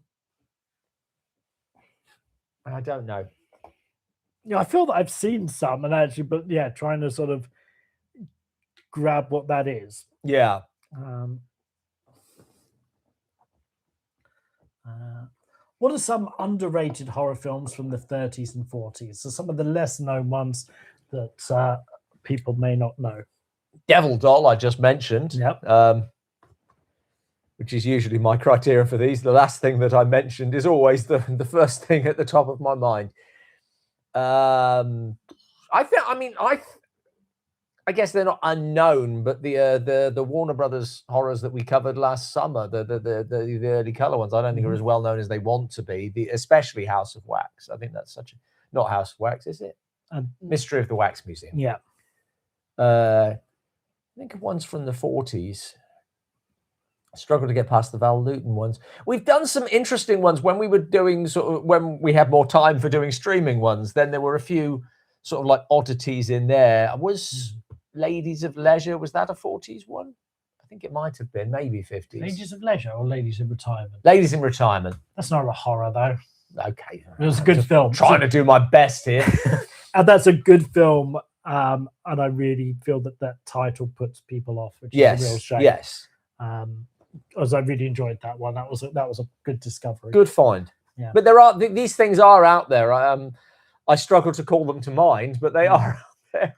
don't know. Yeah, I feel that I've seen some, and actually, but yeah, trying to sort of grab what that is. Yeah. What are some underrated horror films from the 30s and 40s? So some of the less known ones that people may not know. Devil Doll, I just mentioned. Yep. Which is usually my criteria for these. The last thing that I mentioned is always the first thing at the top of my mind. I guess they're not unknown, but the Warner Brothers horrors that we covered last summer, the early color ones, I don't think are as well known as they want to be. Especially House of Wax. I think that's not House of Wax, is it? Mystery of the Wax Museum. Yeah. I think of ones from the 40s. I struggle to get past the Val Lewton ones. We've done some interesting ones when we were doing when we had more time for doing streaming ones. Then there were a few sort of like oddities in there. Was Ladies of Leisure, was that a 40s one? I think it might have been, maybe 50s. Ladies of Leisure or Ladies in Retirement? Ladies in Retirement. That's not a horror though. Okay. It was a good film. Trying to do my best here. And that's a good film. And I really feel that title puts people off, which is a real shame. Yes. As I really enjoyed that one. That was a good discovery. Good find. Yeah. But there are these things are out there. I struggle to call them to mind, but they are out there.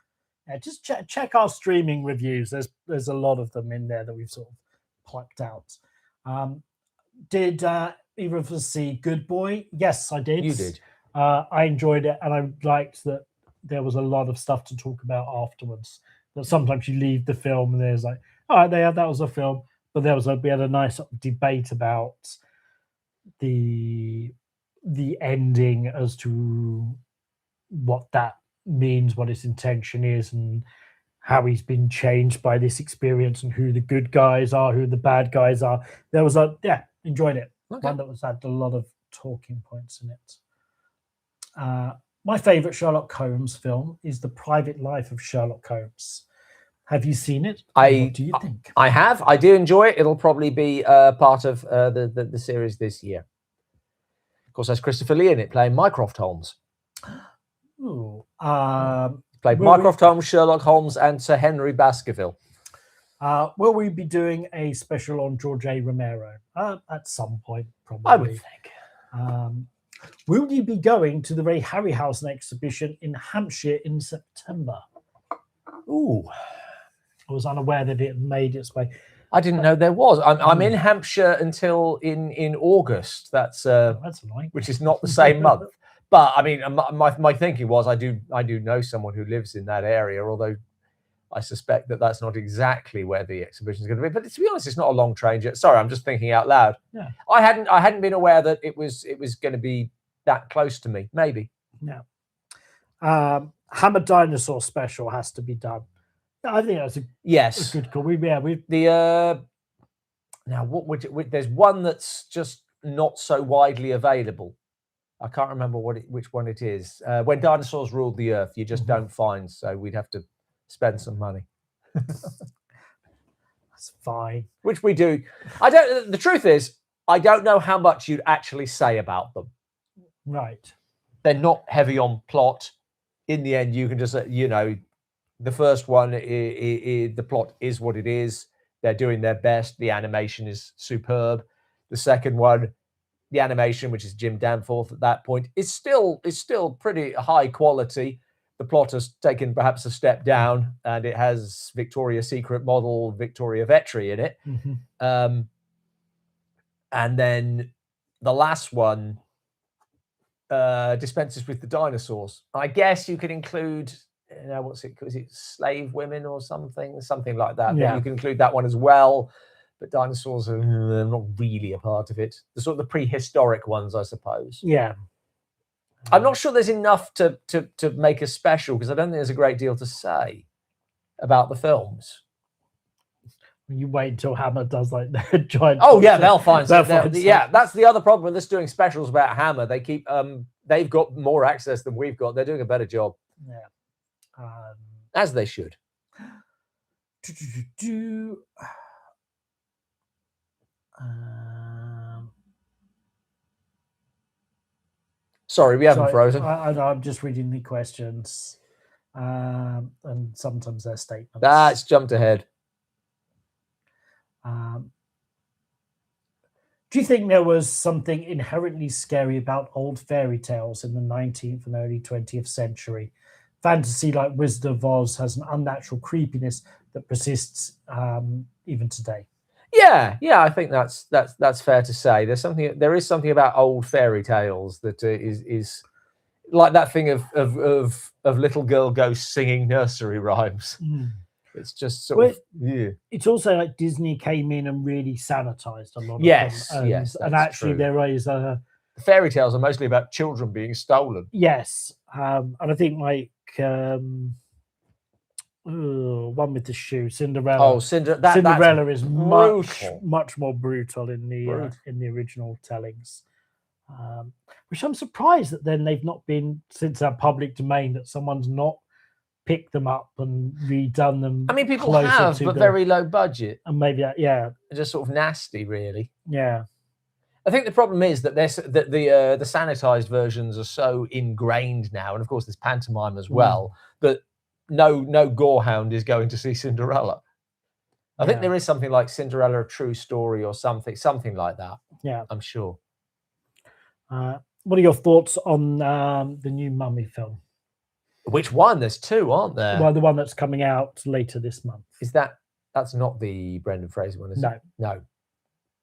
Yeah, just check our streaming reviews. There's a lot of them in there that we've sort of plucked out. Did either of us see Good Boy? Yes, I did. You did. I enjoyed it, and I liked that there was a lot of stuff to talk about afterwards. That sometimes you leave the film and there's like, all right, that was a film, but we had a nice sort of debate about the ending as to what that means, what its intention is, and how he's been changed by this experience, and who the good guys are, who the bad guys are. There was enjoyed it. Okay. One that had a lot of talking points in it. My favorite Sherlock Holmes film is The Private Life of Sherlock Holmes. Have you seen it? What do you think? I have. I do enjoy it. It'll probably be part of the series this year. Of course, there's Christopher Lee in it playing Mycroft Holmes. Ooh, played Mycroft Holmes, Sherlock Holmes, and Sir Henry Baskerville. Will we be doing a special on George A. Romero at some point? Probably. I would think. Will you be going to the Ray Harryhausen exhibition in Hampshire in September? Ooh, I was unaware that it made its way. I didn't know there was. I'm in Hampshire until in August. That's annoying. Which is not the same month. But I mean, my thinking was I do know someone who lives in that area, although I suspect that that's not exactly where the exhibition is going to be. But to be honest, it's not a long train jet. Sorry, I'm just thinking out loud. Yeah. I hadn't been aware that it was going to be that close to me. Maybe. Yeah. Hammer Dinosaur special has to be done. I think that's a good call. Now there's one that's just not so widely available. I can't remember which one it is. When Dinosaurs Ruled the Earth, you just don't find, so we'd have to spend some money. That's fine. Which we do. The truth is, I don't know how much you'd actually say about them. Right. They're not heavy on plot. In the end, you can just, the first one, the plot is what it is. They're doing their best. The animation is superb. The second one, the animation, which is Jim Danforth at that point, is still pretty high quality. The plot has taken perhaps a step down, and it has Victoria's Secret model Victoria Vetri in it. Mm-hmm. And then the last one dispenses with the dinosaurs. I guess you could include, was it Slave Women or something like that. Yeah. You can include that one as well. But dinosaurs are not really a part of it. The sort of the prehistoric ones, I suppose. Yeah. I'm not sure there's enough to make a special, because I don't think there's a great deal to say about the films. You wait until Hammer does like the giant. Oh yeah, they'll find They'll something. find Yeah, something. that's the other problem with us doing specials about Hammer. They keep they've got more access than we've got. They're doing a better job, Yeah. as they should. Sorry, we haven't frozen. I'm just reading the questions, and sometimes they're statements. That's jumped ahead. Do you think there was something inherently scary about old fairy tales in the 19th and early 20th century? Fantasy like Wizard of Oz has an unnatural creepiness that persists even today. Yeah, I think that's fair to say. There is something about old fairy tales that is like that thing of little girl ghosts singing nursery rhymes. It's just sort of, yeah. It's also like Disney came in and really sanitized a lot of them. Yes, and actually true. there is the fairy tales are mostly about children being stolen. Yes, and I think like one with the shoe, Cinderella. Oh, Cinderella is brutal. much more brutal in the original tellings. Which I'm surprised that then they've not been, since our public domain, that someone's not picked them up and redone them. I mean, people have, but very low budget. And maybe, yeah. Just sort of nasty, really. Yeah. I think the problem is that the sanitized versions are so ingrained now, and of course there's pantomime as well, that no gorehound is going to see Cinderella. I think there is something like Cinderella, a True Story, or something like that. Yeah, I'm sure. What are your thoughts on the new Mummy film? Which one? There's two, aren't there? Well, the one that's coming out later this month. Is that's not the Brendan Fraser one, is it? No.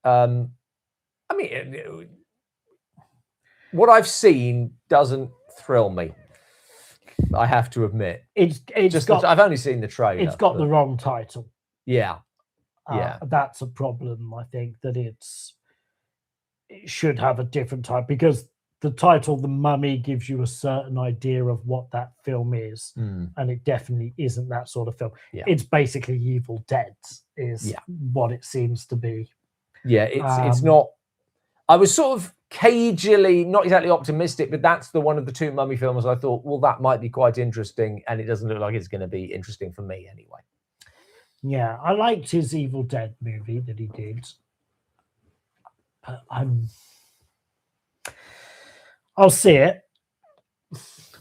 I mean, what I've seen doesn't thrill me, I have to admit. It's just I've only seen the trailer. It's got the wrong title. Yeah. That's a problem. I think that it should have a different title, because the title The Mummy gives you a certain idea of what that film is, and it definitely isn't that sort of film. It's basically Evil Dead is what it seems to be. Yeah, it's not. I was sort of cagily, not exactly optimistic, but that's the one of the two Mummy films I thought, well, that might be quite interesting, and it doesn't look like it's going to be interesting for me anyway. Yeah, I liked his Evil Dead movie that he did. But I'll see it.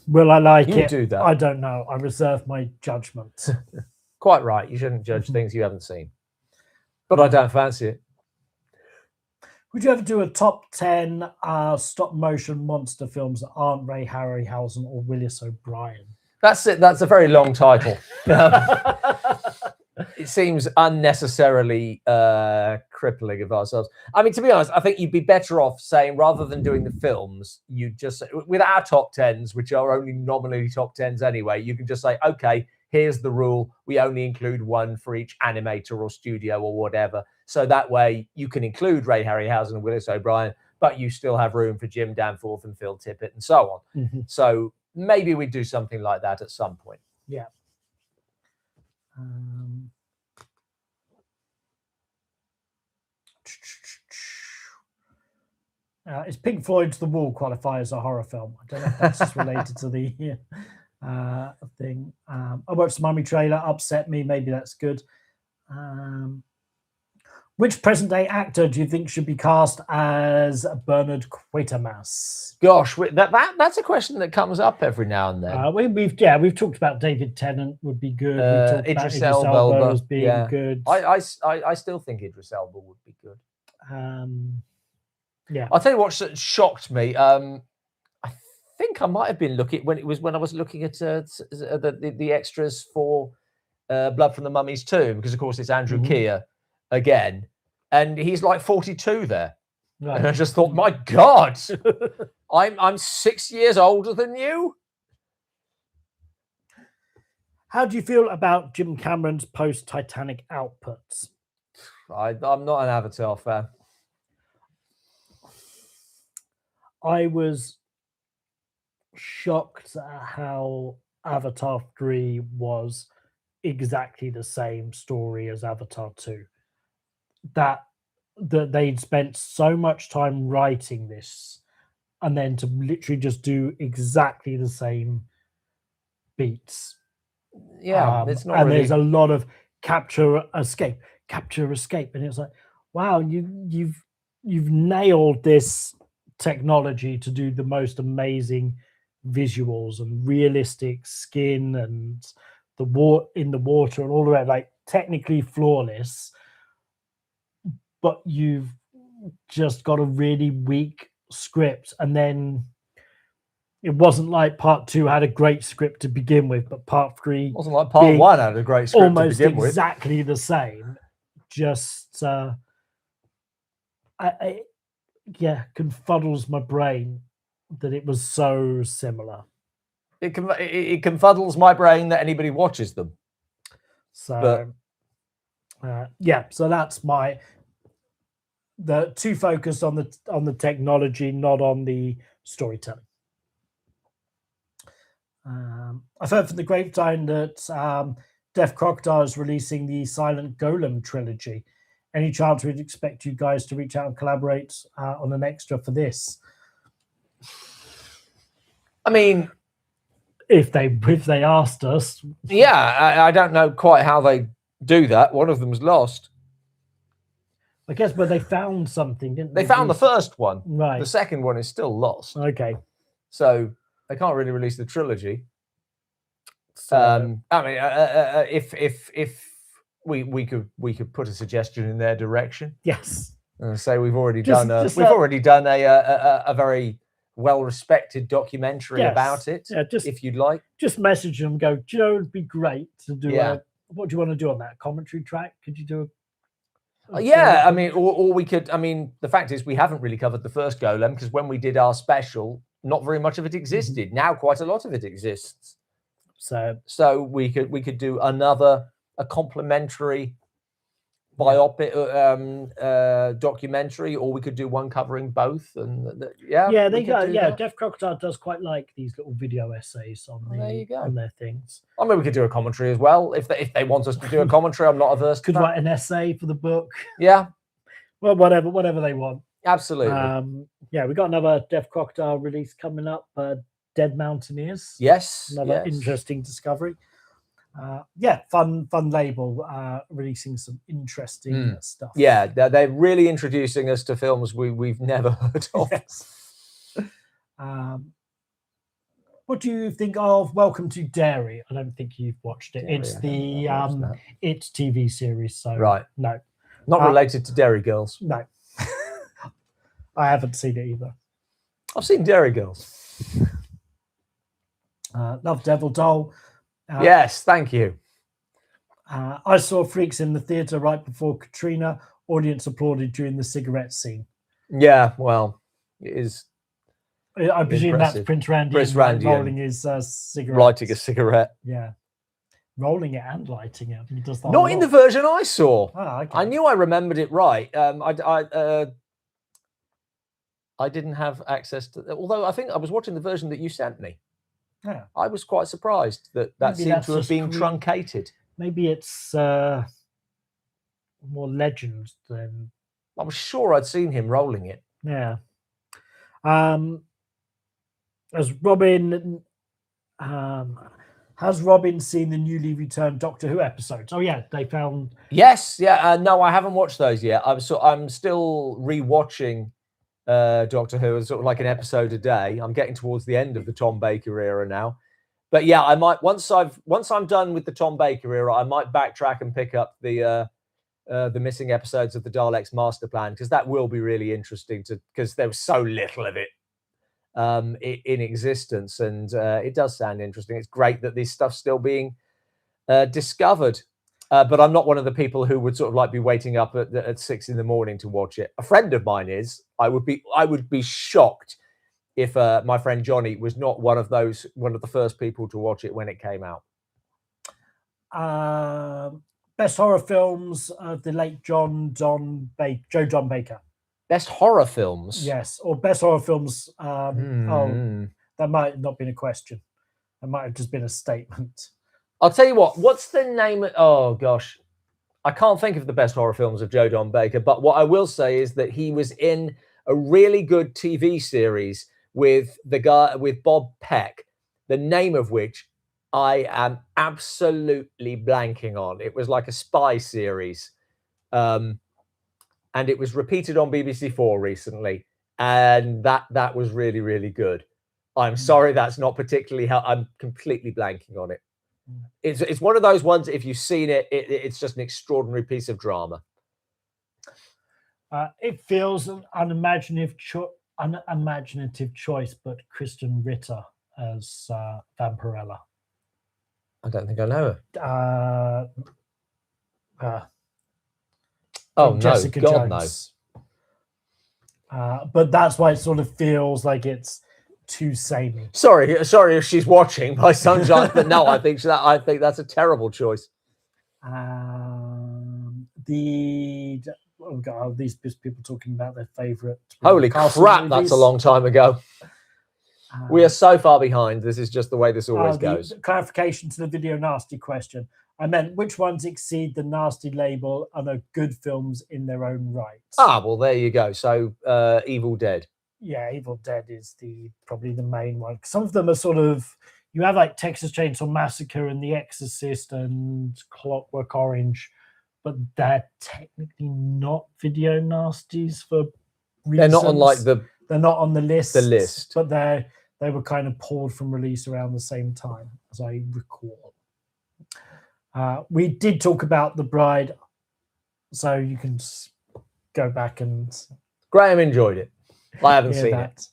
Will I like it? Do that. I don't know. I reserve my judgment. Quite right. You shouldn't judge things you haven't seen. But I don't fancy it. Would you ever do a top 10 stop motion monster films that aren't Ray Harryhausen or Willis O'Brien? That's it. That's a very long title. It seems unnecessarily crippling of ourselves. I mean, to be honest, I think you'd be better off saying, rather than doing the films, you just, with our top 10s, which are only nominally top 10s anyway, you can just say, okay, here's the rule. We only include one for each animator or studio or whatever. So that way you can include Ray Harryhausen and Willis O'Brien, but you still have room for Jim Danforth and Phil Tippett and so on. So maybe we do something like that at some point. Yeah. Is Pink Floyd's The Wall qualify as a horror film? I don't know if that's just related to the thing. I watched the Mummy trailer, upset me. Maybe that's good. Which present-day actor do you think should be cast as Bernard Quatermass? Gosh, that's a question that comes up every now and then. We've talked about David Tennant would be good. We talked Idris about Elba as being good. I still think Idris Elba would be good. Yeah, I'll tell you what shocked me. I think I might have been looking when I was looking at the extras for Blood from the Mummy's Tomb, because of course it's Andrew Keir again, and he's like 42 there. Right. And I just thought, my God, I'm 6 years older than you. How do you feel about Jim Cameron's post-Titanic outputs? I'm not an Avatar fan. I was shocked at how Avatar 3 was exactly the same story as Avatar 2. that they'd spent so much time writing this, and then to literally just do exactly the same beats. Yeah, it's not and really. there's a lot of capture escape, and it's like, wow, you've nailed this technology to do the most amazing visuals and realistic skin and the water and all of that, like technically flawless, but you've just got a really weak script. And then it wasn't like part 2 had a great script to begin with, but part 3 wasn't like part 1 had a great script almost to begin with. exactly the same. Just confuddles my brain that it was so similar. It confuddles my brain that anybody watches them. So so that's the too focused on the technology, not on the storytelling. I've heard from the grapevine that Def Crocodile is releasing the Silent Golem trilogy. Any chance we'd expect you guys to reach out and collaborate on an extra for this? I mean, if they asked us, yeah, I don't know quite how they do that. One of them's lost, I guess, but they found something, didn't they? They found the first one, right? The second one is still lost. Okay, so they can't really release the trilogy. So, I mean, if we could put a suggestion in their direction. Yes. Say we've already done a very well-respected documentary about it. Yeah, if you'd like, just message them. Go, Joe, it'd be great to do. What do you want to do on that commentary track? Could you do I mean, or we could. I mean, the fact is, we haven't really covered the first Golem because when we did our special, not very much of it existed. Now, quite a lot of it exists. So we could do a complimentary biopic documentary, or we could do one covering both. And Def Crocodile does quite like these little video essays on their things. I mean, we could do a commentary as well if they want us to do a commentary. I'm not averse. Could write an essay for the book. Yeah. Well, whatever they want. Absolutely. We got another Def Crocodile release coming up. Dead Mountaineers. Yes. Another interesting discovery. Fun label, releasing some interesting stuff. Yeah, they're really introducing us to films we've never heard of. Yes. What do you think of Welcome to Derry? I don't think you've watched it. It's the It's TV series. So right. No. Not related to Derry Girls. No. I haven't seen it either. I've seen Derry Girls. Love Devil Doll. Yes, thank you. I saw Freaks in the theatre right before Katrina. Audience applauded during the cigarette scene. Yeah, well, it is. I presume impressive. That's Prince Randy. Rolling his cigarette. Lighting a cigarette. Yeah. Rolling it and lighting it. He does that Not in the version I saw. Okay. I knew I remembered it right. I didn't have access to, although I think I was watching the version that you sent me. Yeah. I was quite surprised that seemed to have been truncated. Maybe it's more legend than. I was sure I'd seen him rolling it. Yeah. Has Robin seen the newly returned Doctor Who episodes? Oh yeah, they found. Yes, yeah. No, I haven't watched those yet. I'm still rewatching Doctor Who as sort of like an episode a day. I'm getting towards the end of the Tom Baker era now, but yeah, I might once I'm done with the Tom Baker era, I might backtrack and pick up the missing episodes of the Daleks Master Plan, because that will be really interesting because there was so little of it in existence, and it does sound interesting. It's great that this stuff's still being discovered. But I'm not one of the people who would sort of like be waiting up at 6 a.m. to watch it. A friend of mine is. I would be shocked if my friend Johnny was not one of the first people to watch it when it came out. Best horror films of the late Joe John Baker. Best horror films. Yes, or best horror films. Oh, that might not have been a question. That might have just been a statement. I'll tell you what. What's the name? Oh gosh, I can't think of the best horror films of Joe Don Baker, but what I will say is that he was in a really good TV series with Bob Peck, the name of which I am absolutely blanking on. It was like a spy series, and it was repeated on BBC4 recently, and that was really, really good. I'm sorry, that's not particularly how. I'm completely blanking on it. It's one of those ones. If you've seen it, it's just an extraordinary piece of drama. It feels an unimaginative choice, but Kristen Ritter as Vampirella. I don't think I know her. Oh no, Jessica God Jones. But that's why it sort of feels like it's too samey. Sorry if she's watching my sunshine, but no, I think that's a terrible choice. These people talking about their favorite. Holy crap, movies. That's a long time ago. We are so far behind. This is just the way this always goes. Clarification to the video nasty question. I meant which ones exceed the nasty label and are good films in their own right. Well, there you go. So Evil Dead. Yeah, Evil Dead is probably the main one. Some of them are sort of, you have like Texas Chainsaw Massacre and The Exorcist and Clockwork Orange, but they're technically not video nasties for reasons. They're not on like they're not on the list. The list, but they were kind of pulled from release around the same time, as I recall. We did talk about The Bride, so you can go back and. Graham enjoyed it. I haven't seen it.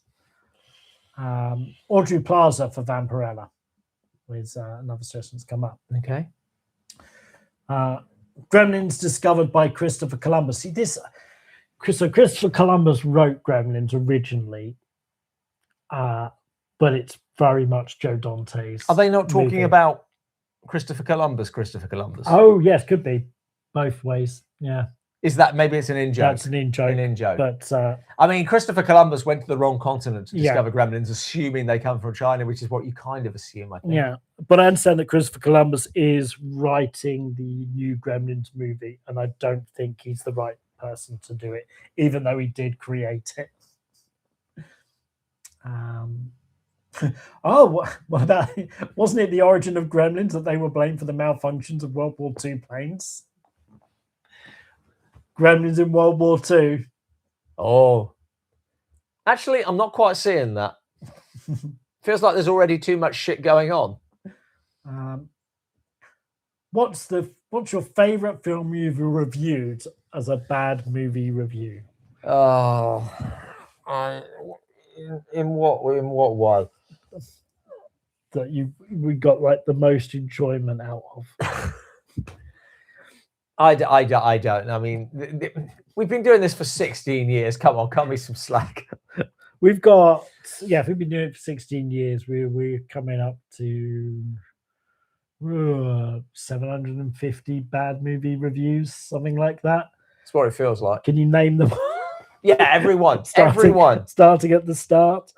Audrey Plaza for Vampirella is another suggestion that's come up. Okay. Gremlins discovered by Christopher Columbus. See this. So Christopher Columbus wrote Gremlins originally, but it's very much Joe Dante's. Are they not talking movie. about Christopher Columbus? Oh yes, could be both ways. Yeah. Is that maybe it's an in-joke? That's an in-joke. An in-joke. But I mean, Christopher Columbus went to the wrong continent to discover gremlins, assuming they come from China, which is what you kind of assume, I think. Yeah, but I understand that Christopher Columbus is writing the new Gremlins movie, and I don't think he's the right person to do it, even though he did create it. What about? Wasn't it the origin of Gremlins that they were blamed for the malfunctions of World War II planes? Gremlins in World War II. Oh, actually, I'm not quite seeing that. Feels like there's already too much shit going on. What's your favorite film you've reviewed as a bad movie review? Oh, in what way? That we got like the most enjoyment out of. I don't. I mean, we've been doing this for 16 years. Come on, cut me some slack. We've been doing it for 16 years. We're coming up to 750 bad movie reviews, something like that. That's what it feels like. Can you name them? Yeah, everyone. Starting at the start.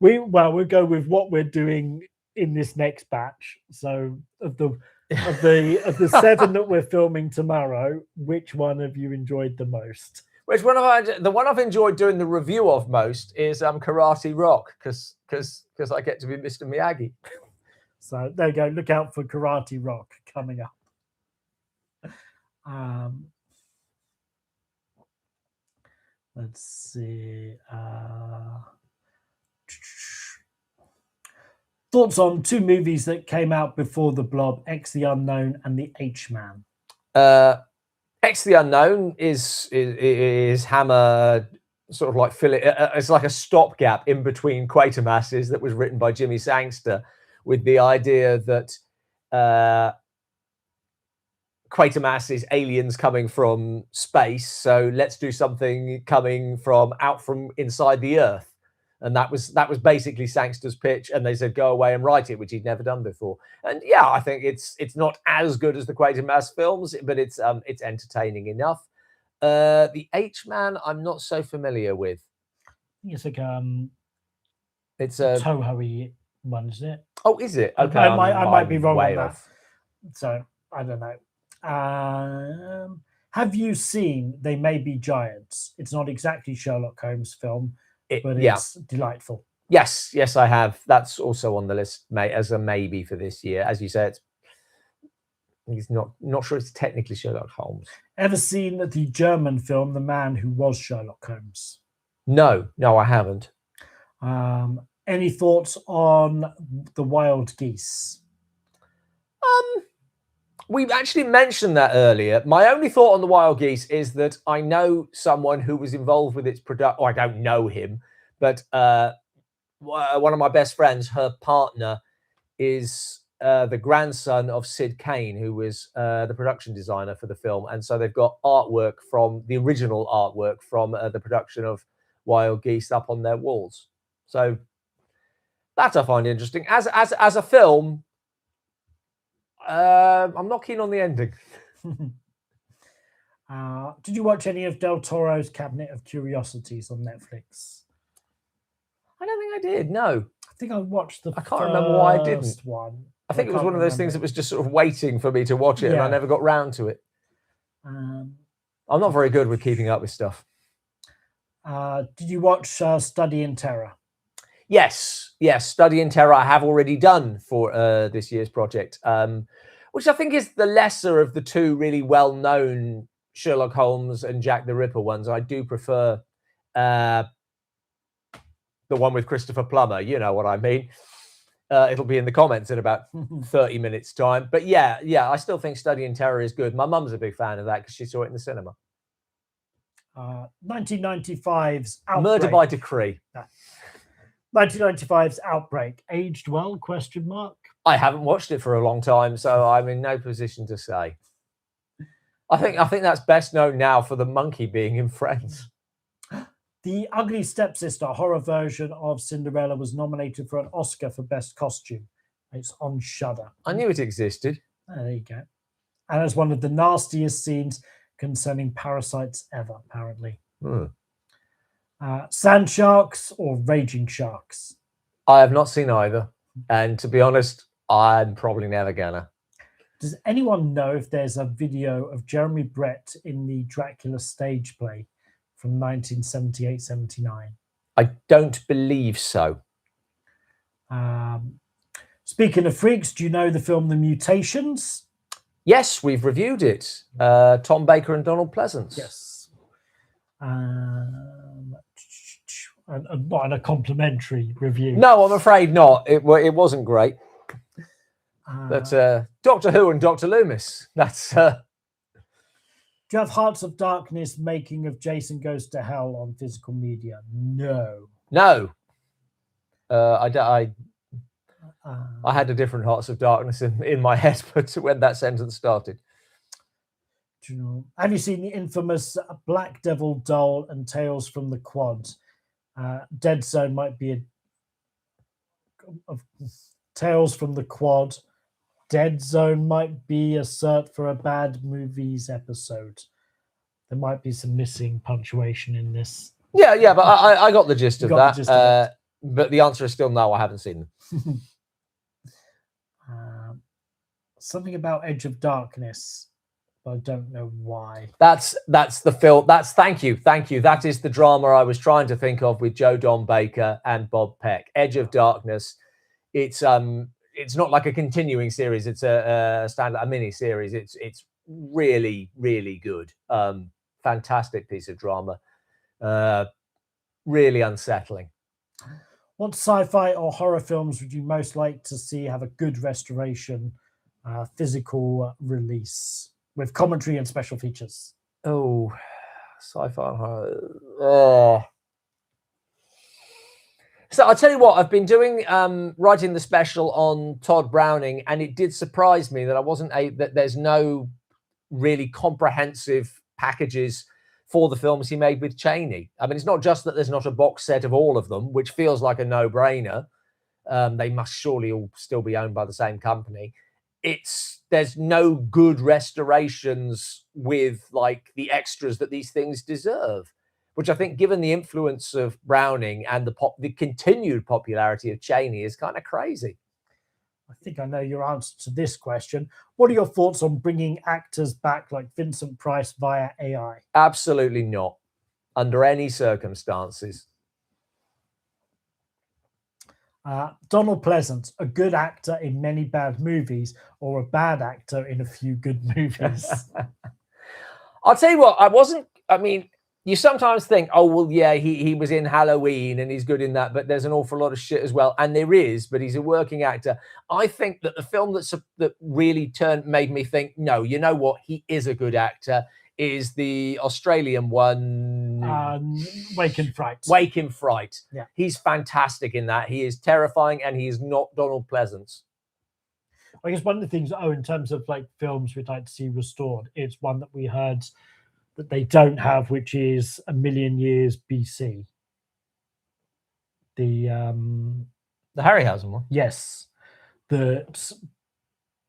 We'll go with what we're doing in this next batch. So of the 7 that we're filming tomorrow, which one have you enjoyed the most? Which one the one I've enjoyed doing the review of most is Karate Rock, because I get to be Mr. Miyagi. So there you go. Look out for Karate Rock coming up. Let's see. Thoughts on 2 movies that came out before The Blob, X the Unknown and The H-Man? X the Unknown is Hammer sort of like it's like a stopgap in between Quatermasses that was written by Jimmy Sangster, with the idea that Quatermass is aliens coming from space, so let's do something coming from inside the Earth. And that was basically Sangster's pitch, and they said go away and write it, which he'd never done before. And yeah, I think it's not as good as the Quatermass films, but it's entertaining enough. The H-Man, I'm not so familiar with. It's like it's a Toho one, isn't it? Oh, is it? Okay, I might be wrong on that. off. So I don't know. Have you seen They May Be Giants? It's not exactly Sherlock Holmes film, but Yeah. it's delightful. Yes, I have. That's also on the list, mate, as a maybe for this year. As you said, he's not sure it's technically Sherlock Holmes. Ever seen the German film The Man Who Was Sherlock Holmes? No, I haven't. Any thoughts on The Wild Geese? We've actually mentioned that earlier. My only thought on The Wild Geese is that I know someone who was involved with its production. I don't know him, but one of my best friends, her partner, is the grandson of Sid Kane, who was the production designer for the film. And so they've got artwork from the original artwork from the production of Wild Geese up on their walls. So that I find interesting. As a film, I'm not keen on the ending. Did you watch any of Del Toro's Cabinet of Curiosities on Netflix? I don't think I did. No, I think I watched the. I can't remember why I didn't. One. I think it was one of those things that was just sort of waiting for me to watch it, and I never got round to it. I'm not very good with keeping up with stuff. Did you watch Study in Terror? Yes, Study in Terror I have already done for this year's project, which I think is the lesser of the two really well-known Sherlock Holmes and Jack the Ripper ones. I do prefer the one with Christopher Plummer. You know what I mean. It'll be in the comments in about 30 minutes' time. But yeah, I still think Study in Terror is good. My mum's a big fan of that because she saw it in the cinema. 1995's Outbreak. Murder by Decree. 1995's Outbreak. Aged well? ? I haven't watched it for a long time, so I'm in no position to say. I think that's best known now for the monkey being in Friends. The Ugly Stepsister horror version of Cinderella was nominated for an Oscar for Best Costume. It's on Shudder. I knew it existed. Oh, there you go. And it's one of the nastiest scenes concerning parasites ever, apparently. Sand Sharks or Raging Sharks? I have not seen either. And to be honest, I'm probably never gonna. Does anyone know if there's a video of Jeremy Brett in the Dracula stage play from 1978-79? I don't believe so. Speaking of freaks, do you know the film The Mutations? Yes, we've reviewed it. Tom Baker and Donald Pleasance. Yes. And not in a complimentary review. No, I'm afraid not. It wasn't great. But Doctor Who and Dr. Loomis. That's. Do you have Hearts of Darkness making of Jason Goes to Hell on physical media? No. I had a different Hearts of Darkness in my head, but when that sentence started. Do you know? Have you seen the infamous Black Devil Doll and Tales from the Quad? Dead Zone might be Tales from the Quad. Dead Zone might be a cert for a bad movies episode. There might be some missing punctuation in this. Yeah, but I got the gist of that. The gist of it. But the answer is still no, I haven't seen them. Something about Edge of Darkness, but I don't know why. That's the film. Thank you. That is the drama I was trying to think of with Joe Don Baker and Bob Peck. Edge of Darkness. It's not like a continuing series. It's a mini series. It's really, really good. Fantastic piece of drama. Really unsettling. What sci-fi or horror films would you most like to see have a good restoration, physical release with commentary and special features? Oh, sci-fi and horror. So I'll tell you what, I've been doing writing the special on Todd Browning, and it did surprise me that that there's no really comprehensive packages for the films he made with Chaney. I mean, it's not just that there's not a box set of all of them, which feels like a no-brainer. They must surely all still be owned by the same company. There's no good restorations with like the extras that these things deserve, which I think, given the influence of Browning and the continued popularity of Chaney, is kind of crazy. I think I know your answer to this question. What are your thoughts on bringing actors back like Vincent Price via AI? Absolutely not, under any circumstances. Donald Pleasance, a good actor in many bad movies or a bad actor in a few good movies? I'll tell you what, I mean, you sometimes think, oh, well, yeah, he was in Halloween and he's good in that, but there's an awful lot of shit as well. And there is, but he's a working actor. I think that the film that really made me think, no, you know what, he is a good actor, is the Australian one. Wake in Fright. Wake in Fright. Yeah. He's fantastic in that. He is terrifying and he is not Donald Pleasance. I guess one of the things, in terms of like films we'd like to see restored, it's one that we heard that they don't have, which is A Million Years BC. The Harryhausen one? Yes. That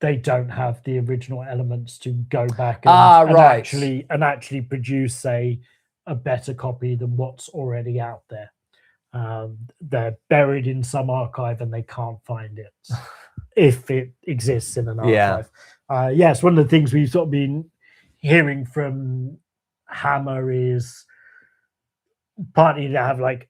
they don't have the original elements to go back and actually produce a better copy than what's already out there. They're buried in some archive and they can't find it if it exists in an archive. Yes, one of the things we've sort of been hearing from Hammer is partly to have like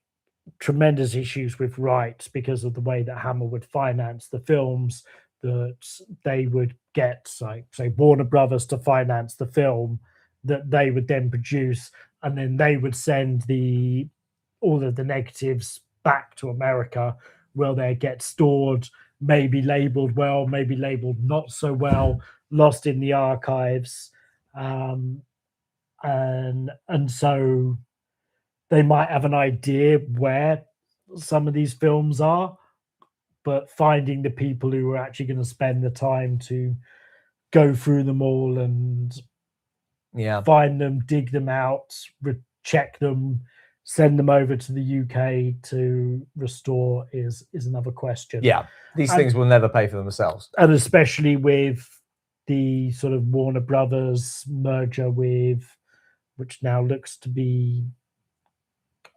tremendous issues with rights because of the way that Hammer would finance the films, that they would get, like, say, Warner Brothers to finance the film that they would then produce, and then they would send all of the negatives back to America, where they get stored, maybe labeled well, maybe labeled not so well, lost in the archives, and so they might have an idea where some of these films are, but finding the people who are actually going to spend the time to go through them all and find them, dig them out, check them, send them over to the UK to restore is another question. Yeah, these things will never pay for themselves. And especially with the sort of Warner Brothers merger with, which now looks to be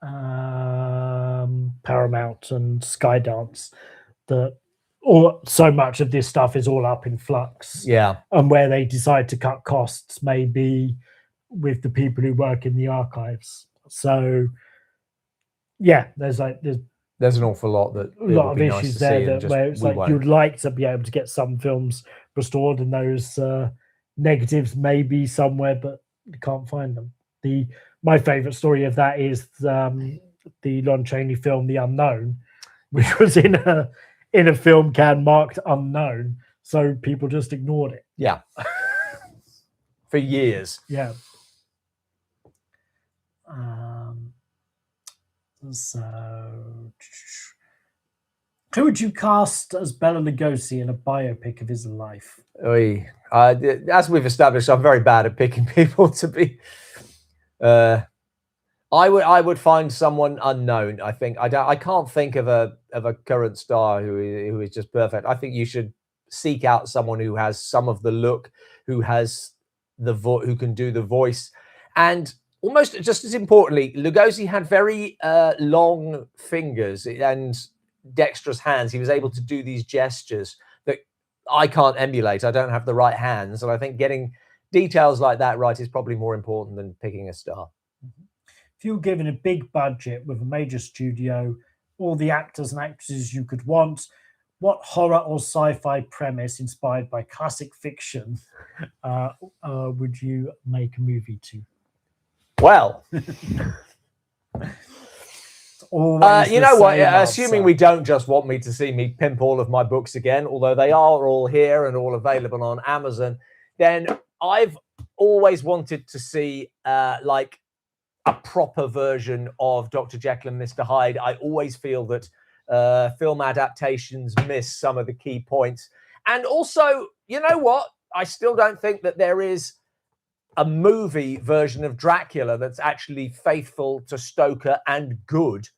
Paramount and Skydance, that so much of this stuff is all up in flux. Yeah. And where they decide to cut costs may be with the people who work in the archives. So yeah, there's an awful lot that a lot of issues there where it's like you'd like to be able to get some films restored and those negatives may be somewhere, but you can't find them. My favorite story of that is the Lon Chaney film The Unknown, which was in a film can marked unknown, so people just ignored it. Yeah. For years. Yeah. So who would you cast as Bela Lugosi in a biopic of his life? As we've established, I'm very bad at picking people to be. I would find someone unknown. I think I can't think of a current star who is just perfect. I think you should seek out someone who has some of the look, who has who can do the voice, and almost just as importantly, Lugosi had very long fingers and dexterous hands. He was able to do these gestures that I can't emulate. I don't have the right hands, and I think getting details like that right is probably more important than picking a star. If you were given a big budget with a major studio, all the actors and actresses you could want, what horror or sci-fi premise inspired by classic fiction would you make a movie to? Well, you know what? Assuming we don't just want me to see me pimp all of my books again, although they are all here and all available on Amazon, then I've always wanted to see like a proper version of Dr. Jekyll and Mr. Hyde. I always feel that film adaptations miss some of the key points. And also, you know what? I still don't think that there is a movie version of Dracula that's actually faithful to Stoker and good.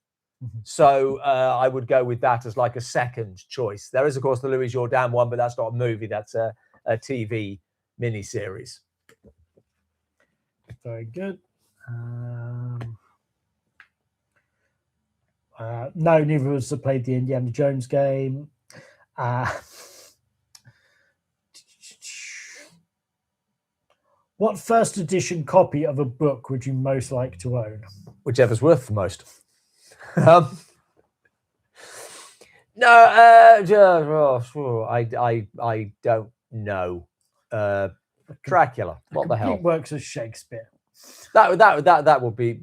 So I would go with that as like a second choice. There is, of course, the Louis Jourdan one, but that's not a movie. That's a TV miniseries. Very good. No, neither of us have played the Indiana Jones game. What first edition copy of a book would you most like to own? Whichever's worth the most. No, I don't know. Dracula. What the hell? Complete works of Shakespeare. That would be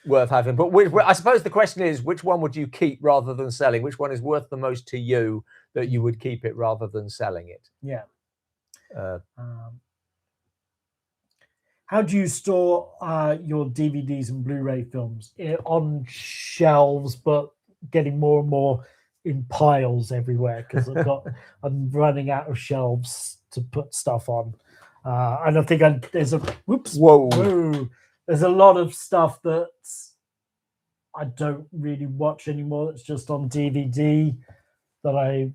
worth having. But I suppose the question is, which one would you keep rather than selling? Which one is worth the most to you that you would keep it rather than selling it? Yeah. How do you store your DVDs and Blu-ray films? On shelves, but getting more and more in piles everywhere because I'm running out of shelves to put stuff on. And I think there's a whoa. There's a lot of stuff that I don't really watch anymore. That's just on DVD that I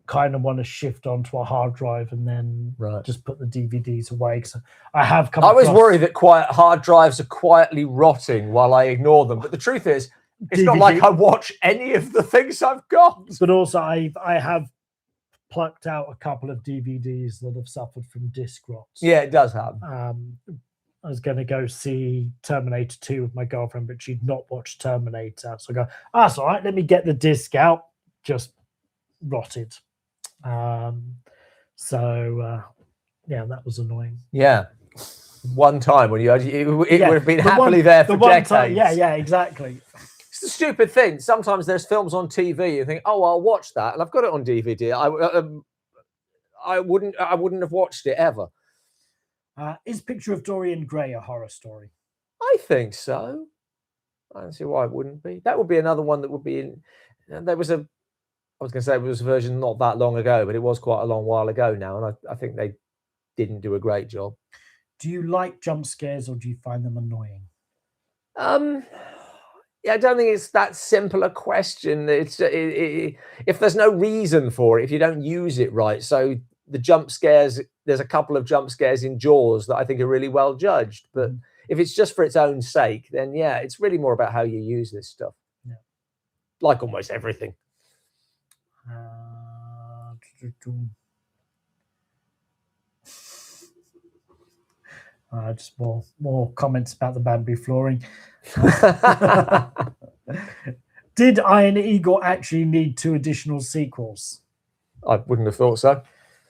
kind of want to shift onto a hard drive and then just put the DVDs away. Because I always worry that hard drives are quietly rotting while I ignore them. But the truth is, it's not like I watch any of the things I've got. But also, I have plucked out a couple of DVDs that have suffered from disc rot. Yeah, it does happen. I was going to go see Terminator 2 with my girlfriend, but she'd not watched Terminator. So I go, that's all right, let me get the disc out. Just rotted. Yeah, that was annoying. Yeah. One time when it would have been happily there for decades. Yeah, exactly. It's a stupid thing. Sometimes there's films on TV, you think, oh, I'll watch that. And I've got it on DVD. I wouldn't have watched it ever. Is Picture of Dorian Gray a horror story? I think so. I don't see why it wouldn't be. That would be another one that would be in. I was going to say it was a version not that long ago, but it was quite a long while ago now, and I think they didn't do a great job. Do you like jump scares or do you find them annoying? Yeah, I don't think it's that simple a question. If there's no reason for it, if you don't use it right. So the jump scares, there's a couple of jump scares in Jaws that I think are really well judged. But if it's just for its own sake, then yeah, it's really more about how you use this stuff. Yeah. Like almost everything. Just more comments about the bamboo flooring. Did Iron Eagle actually need 2 additional sequels? I wouldn't have thought so.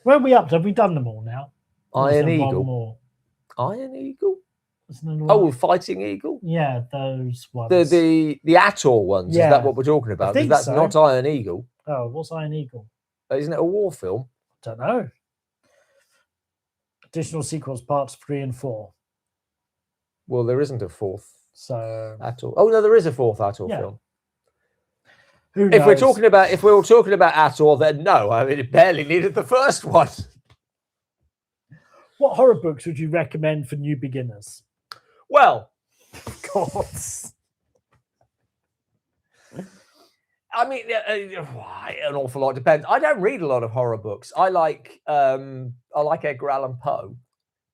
Where are we up to? Have we done them all now? Iron Eagle. One more? Iron Eagle? Oh, Fighting Eagle? Yeah, those ones. The Atoll ones. Yeah. Is that what we're talking about? Because that's not Iron Eagle. Oh, what's Iron Eagle? Isn't it a war film? Don't know. Additional sequels, parts 3 and 4. Well, there isn't a 4th. So Atoll. Oh no, there is a 4th Atoll film. Who knows? If we were talking about Atoll, then no. I mean, it barely needed the first one. What horror books would you recommend for new beginners? Well, God. I mean, an awful lot depends. I don't read a lot of horror books. I like Edgar Allan Poe,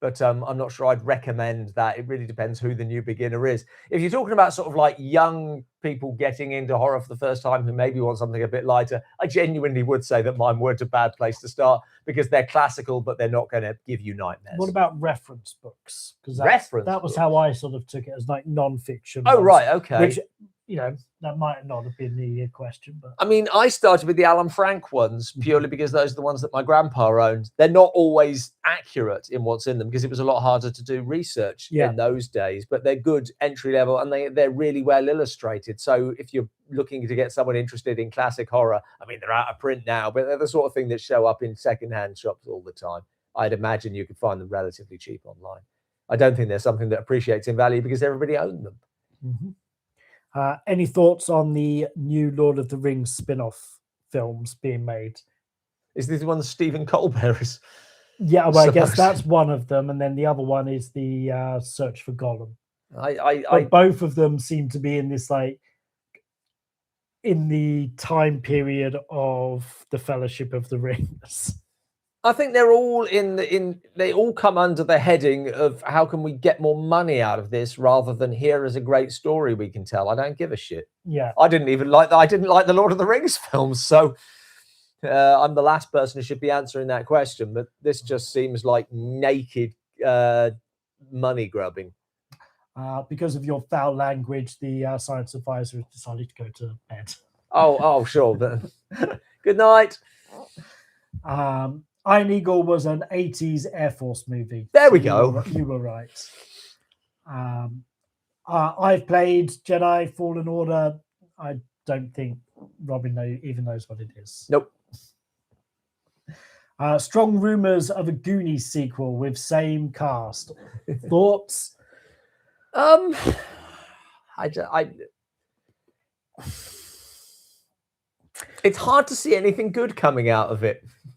but I'm not sure I'd recommend that. It really depends who the new beginner is. If you're talking about sort of like young people getting into horror for the first time who maybe want something a bit lighter, I genuinely would say that mine weren't a bad place to start because they're classical, but they're not going to give you nightmares. What about reference books? Because that was how I sort of took it, as like non-fiction. Oh, right, okay. Which, that might not have been the question, but I mean, I started with the Alan Frank ones purely because those are the ones that my grandpa owned. They're not always accurate in what's in them because it was a lot harder to do research in those days, but they're good entry level and they're really well illustrated. So if you're looking to get someone interested in classic horror, I mean, they're out of print now, but they're the sort of thing that show up in secondhand shops all the time. I'd imagine you could find them relatively cheap online. I don't think there's something that appreciates in value because everybody owned them. Mm-hmm. Any thoughts on the new Lord of the Rings spin-off films being made? Is this the one that Stephen Colbert is? Yeah, well, I guess that's one of them, and then the other one is the Search for Gollum. Both of them seem to be in this in the time period of the Fellowship of the Rings. I think they're all they all come under the heading of how can we get more money out of this rather than here is a great story we can tell. I don't give a shit. Yeah. I didn't like the Lord of the Rings films, so I'm the last person who should be answering that question, but this just seems like naked money grubbing. Because of your foul language, the science advisor has decided to go to bed. Oh, sure. But good night. Iron Eagle was an 80s Air Force movie. There we go. You were right. I've played Jedi Fallen Order. I don't think Robin even knows what it is. Nope. Strong rumors of a Goonies sequel with same cast. Thoughts? It's hard to see anything good coming out of it.